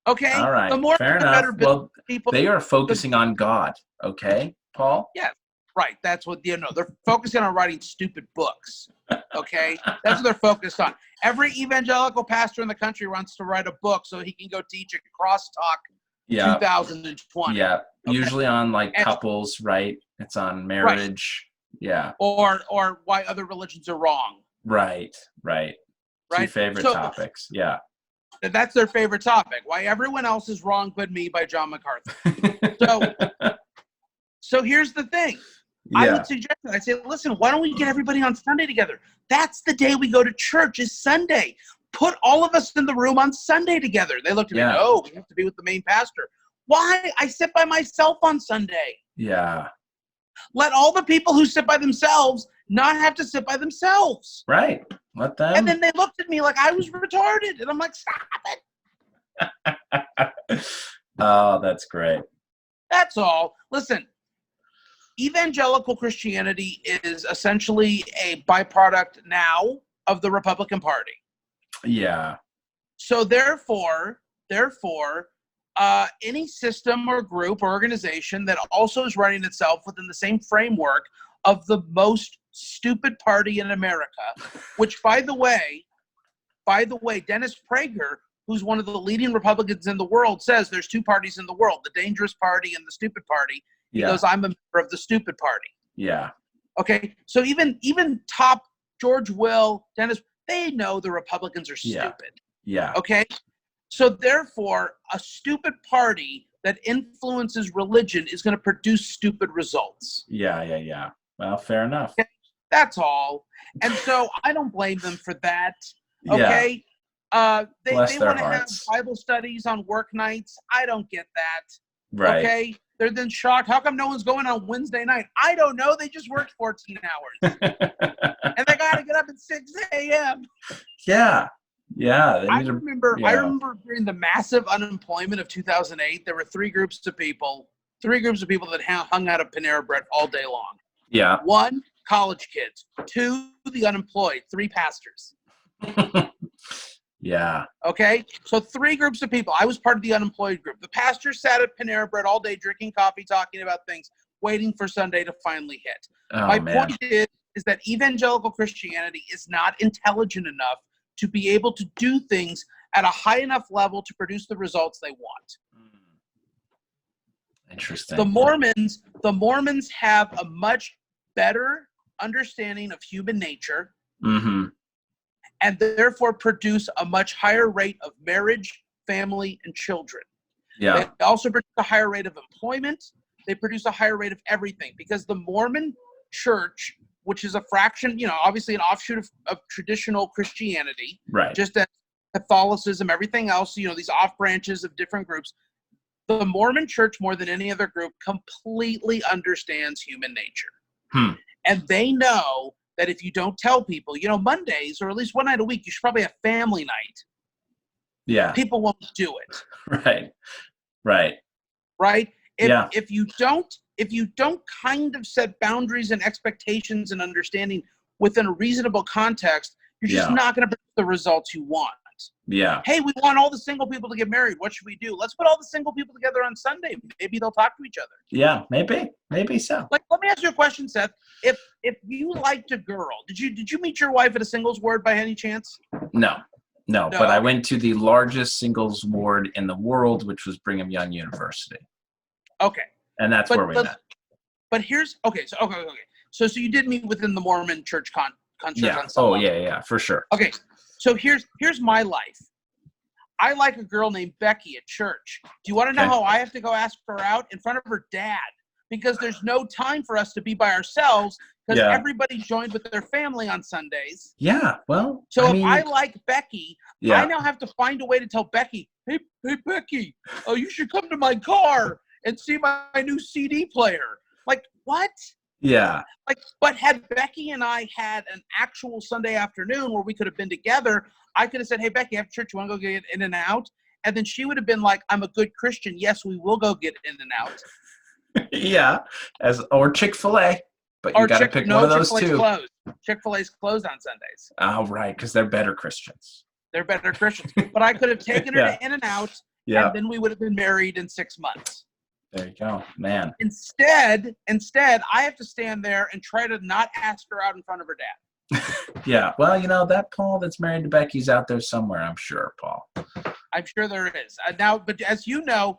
Okay. All right. The more fair the enough. better Well, people. they are focusing on God. Okay, Paul? Yeah. Right. That's what they're focusing on writing stupid books. Okay. That's what they're focused on. Every evangelical pastor in the country wants to write a book so he can go teach at Crosstalk 2020. Yeah. Okay? Usually on like couples, right? It's on marriage. Right. Yeah. Or why other religions are wrong. Right. Two favorite topics. Yeah. That's their favorite topic. Why everyone else is wrong but me, by John MacArthur. So here's the thing. Yeah. I would suggest that. I say, listen, why don't we get everybody on Sunday together? That's the day we go to church, is Sunday. Put all of us in the room on Sunday together. They looked at me, oh, we have to be with the main pastor. Why? I sit by myself on Sunday. Yeah. Let all the people who sit by themselves not have to sit by themselves. Right. Let them. And then they looked at me like I was retarded. And I'm like, stop it. Oh, that's great. That's all. Listen, evangelical Christianity is essentially a byproduct now of the Republican Party. Yeah. So therefore, any system or group or organization that also is running itself within the same framework of the most stupid party in America, which, by the way, Dennis Prager, who's one of the leading Republicans in the world, says there's two parties in the world, the dangerous party and the stupid party. He goes, I'm a member of the stupid party. Yeah. Okay. So even top George Will, Dennis, they know the Republicans are stupid. Yeah. Okay. So therefore, a stupid party that influences religion is going to produce stupid results. Yeah. Well, fair enough. Okay? That's all. And so I don't blame them for that. Okay. They want to have Bible studies on work nights. I don't get that. Right. Okay. They're then shocked. How come no one's going on Wednesday night? I don't know. They just worked 14 hours. And they got to get up at 6 a.m. Yeah. I remember during the massive unemployment of 2008, there were three groups of people that hung out of Panera Bread all day long. Yeah. 1, college kids. 2, the unemployed. 3, pastors. Yeah. Okay. So 3 groups of people. I was part of the unemployed group. The pastors sat at Panera Bread all day drinking coffee, talking about things, waiting for Sunday to finally hit. My point is that evangelical Christianity is not intelligent enough to be able to do things at a high enough level to produce the results they want. Interesting. The Mormons have a much better understanding of human nature. Mm-hmm. And therefore produce a much higher rate of marriage, family, and children. Yeah. They also produce a higher rate of employment. They produce a higher rate of everything, because the Mormon church, which is a fraction, obviously an offshoot of traditional Christianity, right? Just as Catholicism, everything else, these off branches of different groups, the Mormon church, more than any other group, completely understands human nature. And they know that if you don't tell people, Mondays, or at least one night a week, you should probably have family night. Yeah. people won't do it. Right. Right. Right? Yeah. If you don't kind of set boundaries and expectations and understanding within a reasonable context, you're just not going to produce the results you want. Yeah. Hey, we want all the single people to get married. What should we do? Let's put all the single people together on Sunday. Maybe they'll talk to each other. Yeah, maybe so. Like, let me ask you a question, Seth. If you liked a girl, did you meet your wife at a singles ward by any chance? No, but I went to the largest singles ward in the world, which was Brigham Young University. Okay. And that's where we met. But here's okay. So you did meet within the Mormon church yeah. on some level. Yeah, for sure. Okay. So here's my life. I like a girl named Becky at church. Do you want to know how I have to go ask her out? In front of her dad. Because there's no time for us to be by ourselves because everybody joined with their family on Sundays. Yeah, well. So if I like Becky, I now have to find a way to tell Becky, hey Becky, you should come to my car and see my new CD player. Like, what? Yeah. Like, but had Becky and I had an actual Sunday afternoon where we could have been together, I could have said, hey, Becky, after church, you want to go get in and out? And then she would have been like, I'm a good Christian. Yes, we will go get in and out. Yeah. Or Chick-fil-A. But you got to pick one of those two. Closed. Chick-fil-A's closed on Sundays. Oh, right, because they're better Christians. They're better Christians. But I could have taken her to in and out, and then we would have been married in 6 months. There you go, man. Instead, I have to stand there and try to not ask her out in front of her dad. Yeah, well, that Paul that's married to Becky's out there somewhere, I'm sure, Paul. I'm sure there is. Now, but as you know,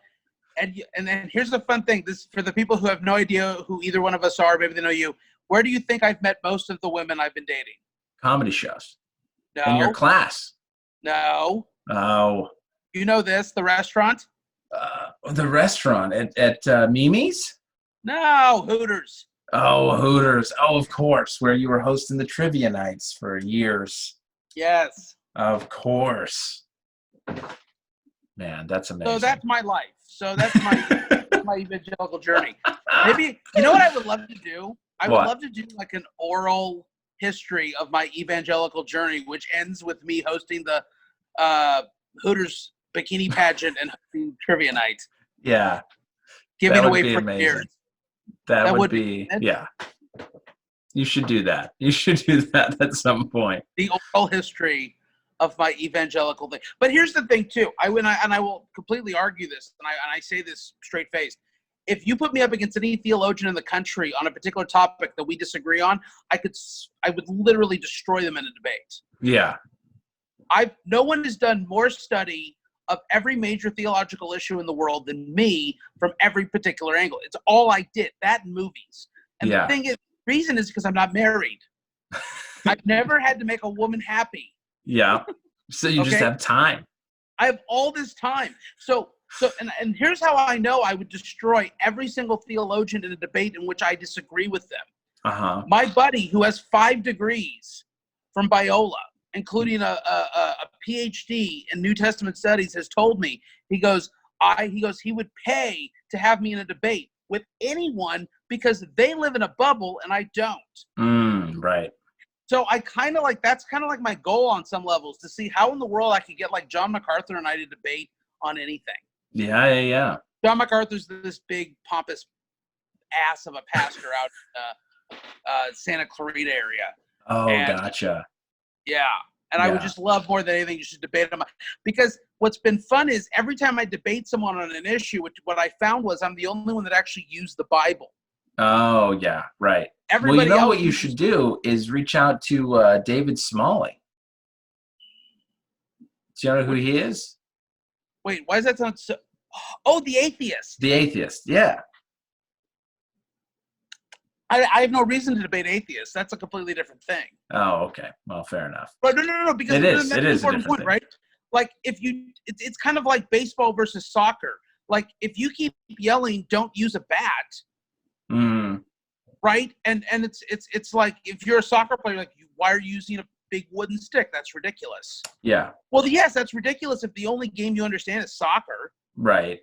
and then here's the fun thing. This for the people who have no idea who either one of us are, maybe they know you. Where do you think I've met most of the women I've been dating? Comedy shows. No. In your class. No. Oh. You know this, the restaurant? The restaurant at Mimi's? No, Hooters. Oh, Hooters. Oh, of course, where you were hosting the trivia nights for years. Yes. Of course. Man, that's amazing. So that's my life. So that's my evangelical journey. Maybe, you know what I would love to do? I would love to do like an oral history of my evangelical journey, which ends with me hosting the Hooters bikini pageant and hosting trivia night. Yeah. Giving away free beers. That would be, yeah. You should do that. You should do that at some point. The oral history of my evangelical thing. But here's the thing too. I will completely argue this, and I say this straight faced. If you put me up against any theologian in the country on a particular topic that we disagree on, I would literally destroy them in a debate. Yeah. No one has done more study of every major theological issue in the world than me from every particular angle. It's all I did, that and movies. And the thing is, the reason is because I'm not married. I've never had to make a woman happy. Yeah. So you just have time. I have all this time. So and here's how I know I would destroy every single theologian in a debate in which I disagree with them. Uh-huh. My buddy who has 5 degrees from Biola, including a PhD in New Testament studies, has told me, he goes, he would pay to have me in a debate with anyone because they live in a bubble and I don't. Right. So that's kind of like my goal on some levels, to see how in the world I could get like John MacArthur and I to debate on anything. Yeah. John MacArthur's this big pompous ass of a pastor out in Santa Clarita area. Oh, gotcha. Yeah. And I would just love more than anything you should debate them. Because what's been fun is every time I debate someone on an issue, what I found was I'm the only one that actually used the Bible. Oh, yeah, right. Everybody else what you should do is reach out to David Smalley. Do you know who he is? Wait, why does that sound so... Oh, the atheist. The atheist, yeah. I have no reason to debate atheists. That's a completely different thing. Oh, okay. Well, fair enough. But no, because it is an important point, right? Like it's kind of like baseball versus soccer. Like if you keep yelling, "Don't use a bat," right? And it's like if you're a soccer player, like why are you using a big wooden stick? That's ridiculous. Yeah. Well, yes, that's ridiculous if the only game you understand is soccer. Right.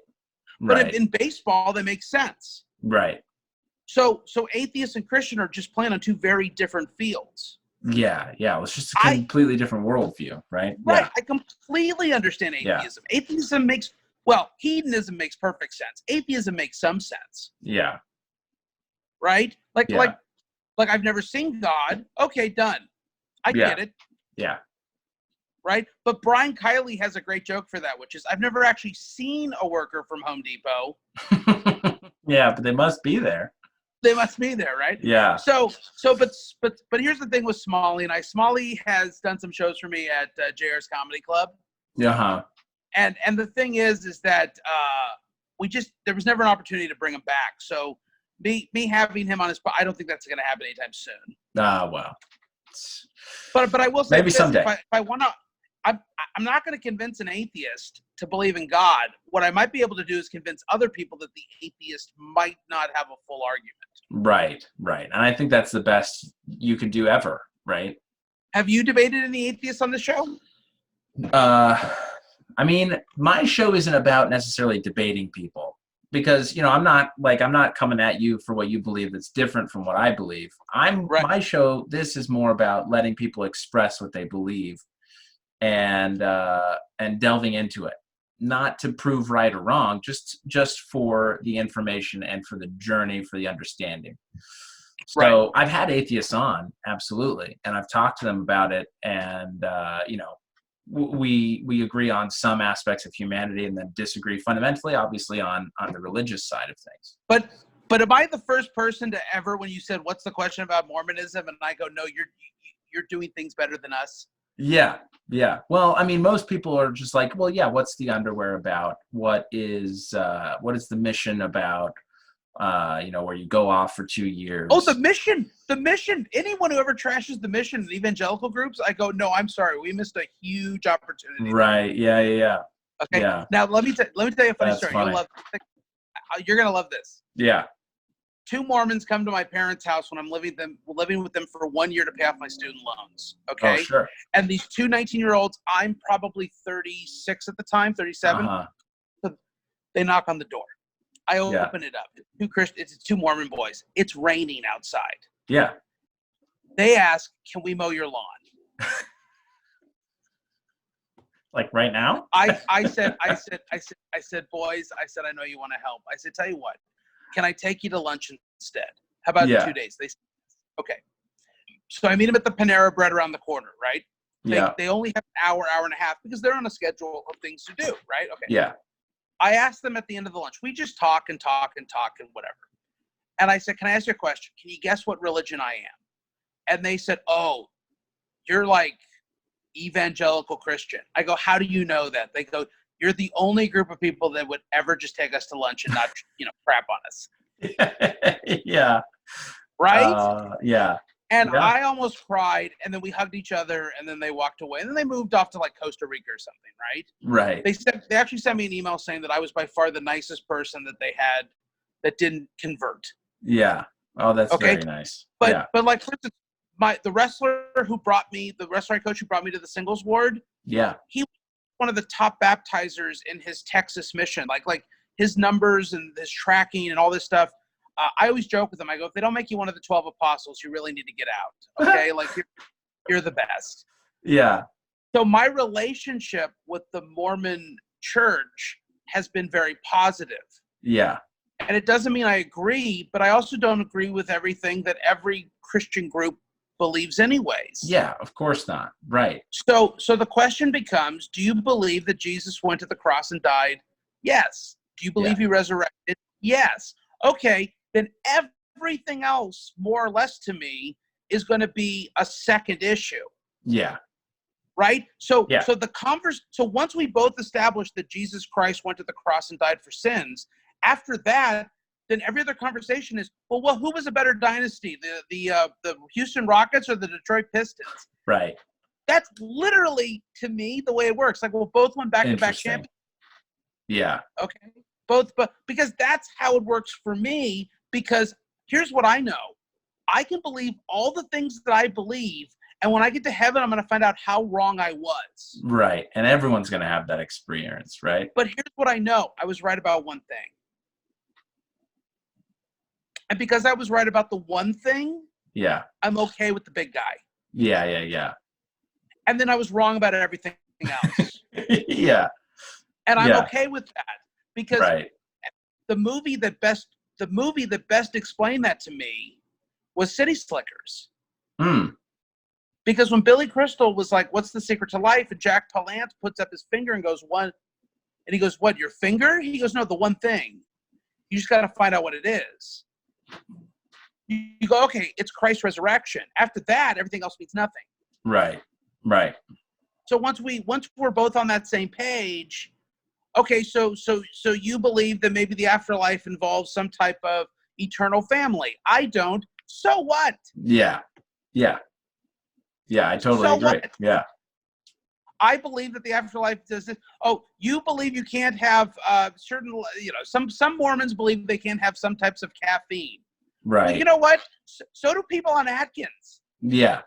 But in baseball, that makes sense. Right. So atheist and Christian are just playing on 2 very different fields. Yeah, yeah. It was just a completely different worldview, right? Right. Yeah. I completely understand atheism. Yeah. Atheism hedonism makes perfect sense. Atheism makes some sense. Yeah. Right? Yeah. Like I've never seen God. Okay, done. I get it. Yeah. Right? But Brian Kiley has a great joke for that, which is I've never actually seen a worker from Home Depot. Yeah, but they must be there. They must be there, right? Yeah. But here's the thing with Smalley and I. Smalley has done some shows for me at JR's Comedy Club. Uh-huh. And the thing is that there was never an opportunity to bring him back. So me having him on his spot, I don't think that's going to happen anytime soon. Well. But I will say maybe someday. If I want to, I'm not going to convince an atheist to believe in God. What I might be able to do is convince other people that the atheist might not have a full argument. Right. And I think that's the best you can do ever, right? Have you debated any atheists on the show? I mean, my show isn't about necessarily debating people because, I'm not coming at you for what you believe that's different from what I believe. My show, this is more about letting people express what they believe and delving into it, not to prove right or wrong, just for the information and for the journey, for the understanding. So I've had atheists on, absolutely, and I've talked to them about it, and we agree on some aspects of humanity and then disagree fundamentally, obviously, on the religious side of things. But am I the first person to ever, when you said, what's the question about Mormonism? And I go, no, you're doing things better than us. Yeah. Well, I mean, most people are just like, well, yeah, what's the underwear about? What is the mission about? Where you go off for 2 years. Oh, the mission. Anyone who ever trashes the mission in evangelical groups, I go, no, I'm sorry. We missed a huge opportunity. Right. Yeah. Okay. Yeah. Now, let me tell you a funny story. Funny. You're going to love this. Yeah. 2 Mormons come to my parents' house when I'm living with them for 1 year to pay off my student loans. Okay. Oh, sure. And these 2 19-year-olds, I'm probably 36 at the time, 37. Uh-huh. So they knock on the door. I open it up. It's 2 Mormon boys. It's raining outside. Yeah. They ask, "Can we mow your lawn?" Like right now? I said, boys, I know you want to help. I said, tell you what, can I take you to lunch instead? How about 2 days? They said, okay. So I meet them at the Panera Bread around the corner, right? They only have an hour and a half because they're on a schedule of things to do, right? Okay. Yeah. I asked them at the end of the lunch. We just talk and whatever. And I said, can I ask you a question? Can you guess what religion I am? And they said, oh, you're like evangelical Christian. I go, how do you know that? They go, you're the only group of people that would ever just take us to lunch and not, crap on us. Yeah. Right? Yeah. And I almost cried, and then we hugged each other, and then they walked away, and then they moved off to like Costa Rica or something, right? Right. They actually sent me an email saying that I was by far the nicest person that they had that didn't convert. Yeah. Oh, that's very nice. But like, for instance, the wrestler coach who brought me to the singles ward. Yeah. He was one of the top baptizers in his Texas mission. Like his numbers and his tracking and all this stuff. I always joke with them. I go, if they don't make you one of the 12 apostles, you really need to get out. Okay. Like you're the best. Yeah. So my relationship with the Mormon church has been very positive. Yeah. And it doesn't mean I agree, but I also don't agree with everything that every Christian group believes anyways. Yeah, of course not. Right. So the question becomes, do you believe that Jesus went to the cross and died? Yes. Do you believe he resurrected? Yes. Okay, then everything else, more or less to me, is going to be a second issue. Yeah. Right? So once we both established that Jesus Christ went to the cross and died for sins, after that, then every other conversation is, well, who was a better dynasty, the Houston Rockets or the Detroit Pistons? Right. That's literally, to me, the way it works. Like, well, both won back-to-back champions. Yeah. Okay. Both, but because that's how it works for me. Because here's what I know: I can believe all the things that I believe, and when I get to heaven, I'm going to find out how wrong I was. Right, and everyone's going to have that experience, right? But here's what I know: I was right about one thing. And because I was right about the one thing, I'm okay with the big guy. Yeah, yeah, yeah. And then I was wrong about everything else. Yeah. And I'm Yeah. okay with that, because Right. the movie that best explained that to me was City Slickers. Mm. Because when Billy Crystal was like, "What's the secret to life?" and Jack Palance puts up his finger and goes, "One," and he goes, "What, your finger?" He goes, "No, the one thing. You just got to find out what it is." You go, "Okay, it's Christ's resurrection." After that, everything else means nothing. Right. Right. So once we're both on that same page, okay, so you believe that maybe the afterlife involves some type of eternal family. I don't. So what? Yeah. Yeah. Yeah, I totally So agree. what? Yeah. I believe that the afterlife does this. Oh, you believe you can't have certain, some Mormons believe they can't have some types of caffeine. Right. Well, you know what? So do people on Atkins. Yeah.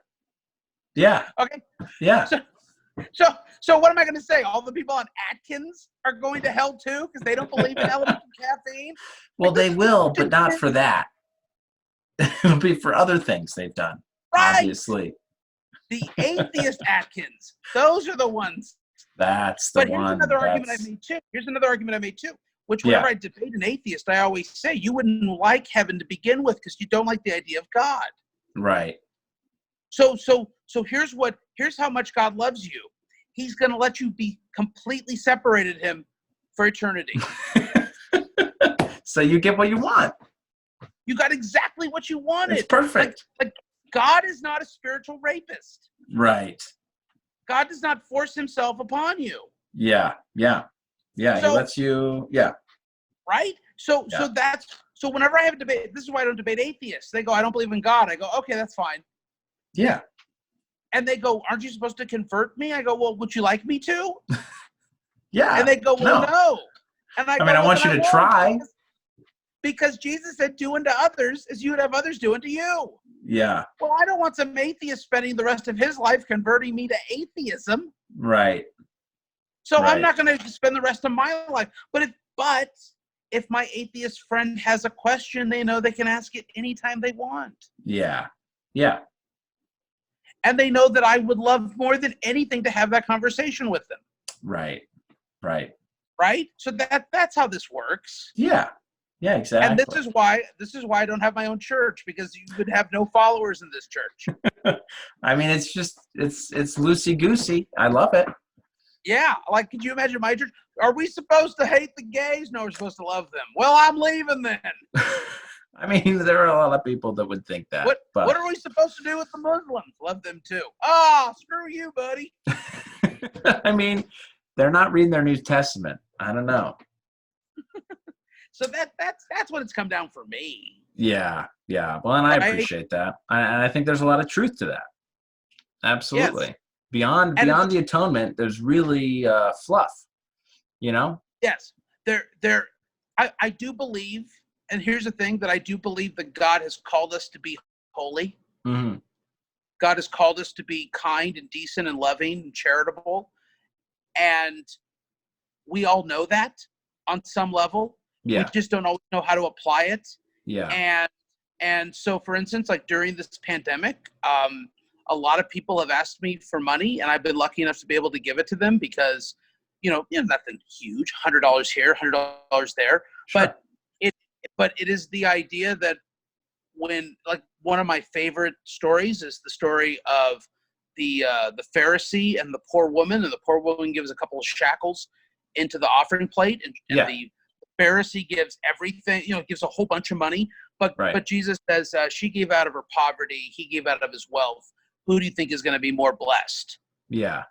Yeah. Okay. Yeah. So what am I going to say? All the people on Atkins are going to hell too because they don't believe in elements of caffeine? Well, they will, but not for that. It'll be for other things they've done, right. Obviously. The atheist Atkins. Those are the ones. That's the one. But here's another argument I made too. Which whenever I debate an atheist, I always say you wouldn't like heaven to begin with because you don't like the idea of God. Right. So here's how much God loves you. He's going to let you be completely separated him for eternity. So you get what you want. You got exactly what you wanted. It's perfect. Like God is not a spiritual rapist. Right. God does not force himself upon you. Yeah. Yeah. Yeah. So, he lets you. Yeah. Right. So whenever I have a debate, this is why I don't debate atheists. They go, "I don't believe in God." I go, "Okay, that's fine." Yeah. And they go, "Aren't you supposed to convert me?" I go, "Well, would you like me to?" Yeah. And they go, "Well, no." And I go, I want you to try. Because Jesus said, "Do unto others as you would have others do unto you." Yeah. Well, I don't want some atheist spending the rest of his life converting me to atheism. Right. So I'm not going to spend the rest of my life. But if my atheist friend has a question, they know they can ask it anytime they want. Yeah. Yeah. And they know that I would love more than anything to have that conversation with them. Right. Right. Right? So that's how this works. Yeah. Yeah, exactly. And this is why I don't have my own church, because you would have no followers in this church. I mean, it's just it's loosey-goosey. I love it. Yeah, like, could you imagine my church? Are we supposed to hate the gays? No, we're supposed to love them. Well, I'm leaving then. I mean, there are a lot of people that would think that. What are we supposed to do with the Muslims? Love them too. Ah, screw you, buddy. I mean, they're not reading their New Testament. I don't know. So that's what it's come down for me. Yeah, yeah. Well, and I appreciate that. I think there's a lot of truth to that. Absolutely. Yes. Beyond the atonement, there's really fluff. You know? Yes. I do believe, and here's the thing, that I do believe that God has called us to be holy. Mm-hmm. God has called us to be kind and decent and loving and charitable. And we all know that on some level. Yeah. We just don't always know how to apply it. Yeah. And so, for instance, like during this pandemic, a lot of people have asked me for money, and I've been lucky enough to be able to give it to them because, nothing huge, $100 here, $100 there. Sure. But it is the idea that when, like, one of my favorite stories is the story of the Pharisee and the poor woman, and the poor woman gives a couple of shekels into the offering plate, and the Pharisee gives everything, gives a whole bunch of money, but Jesus says she gave out of her poverty, he gave out of his wealth. Who do you think is going to be more blessed? Yeah.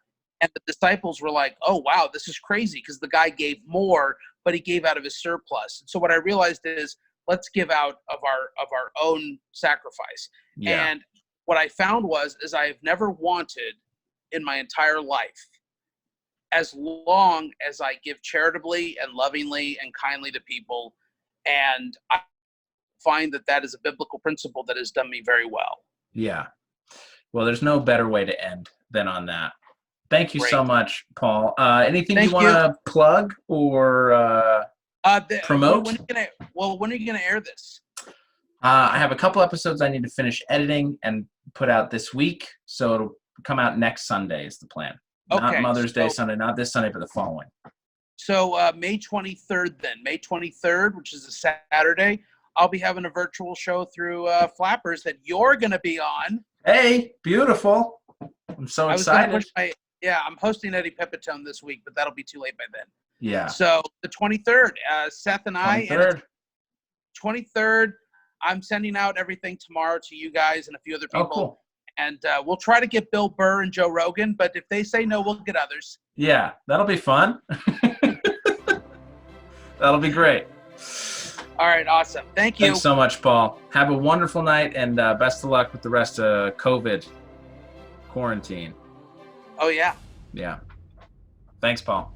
And the disciples were like, "Oh, wow, this is crazy," because the guy gave more, but he gave out of his surplus. And so what I realized is, let's give out of our own sacrifice. Yeah. And what I found is I have never wanted in my entire life, as long as I give charitably and lovingly and kindly to people, and I find that is a biblical principle that has done me very well. Yeah. Well, there's no better way to end than on that. Thank you so much, Paul. Anything you want to plug or promote? When are you going to air this? I have a couple episodes I need to finish editing, and put out this week, so it'll come out next Sunday is the plan. Okay, not Mother's Day Sunday, not this Sunday, but the following. So May 23rd then, May 23rd, which is a Saturday, I'll be having a virtual show through Flappers that you're going to be on. Hey, beautiful. I'm so excited. I'm hosting Eddie Pepitone this week, but that'll be too late by then. Yeah. So the 23rd, Seth and I. 23rd. 23rd, I'm sending out everything tomorrow to you guys and a few other people. Oh, cool. And we'll try to get Bill Burr and Joe Rogan, but if they say no, we'll get others. Yeah, that'll be fun. That'll be great. All right, awesome. Thank you. Thanks so much, Paul. Have a wonderful night, and best of luck with the rest of COVID quarantine. Oh, yeah. Yeah. Thanks, Paul.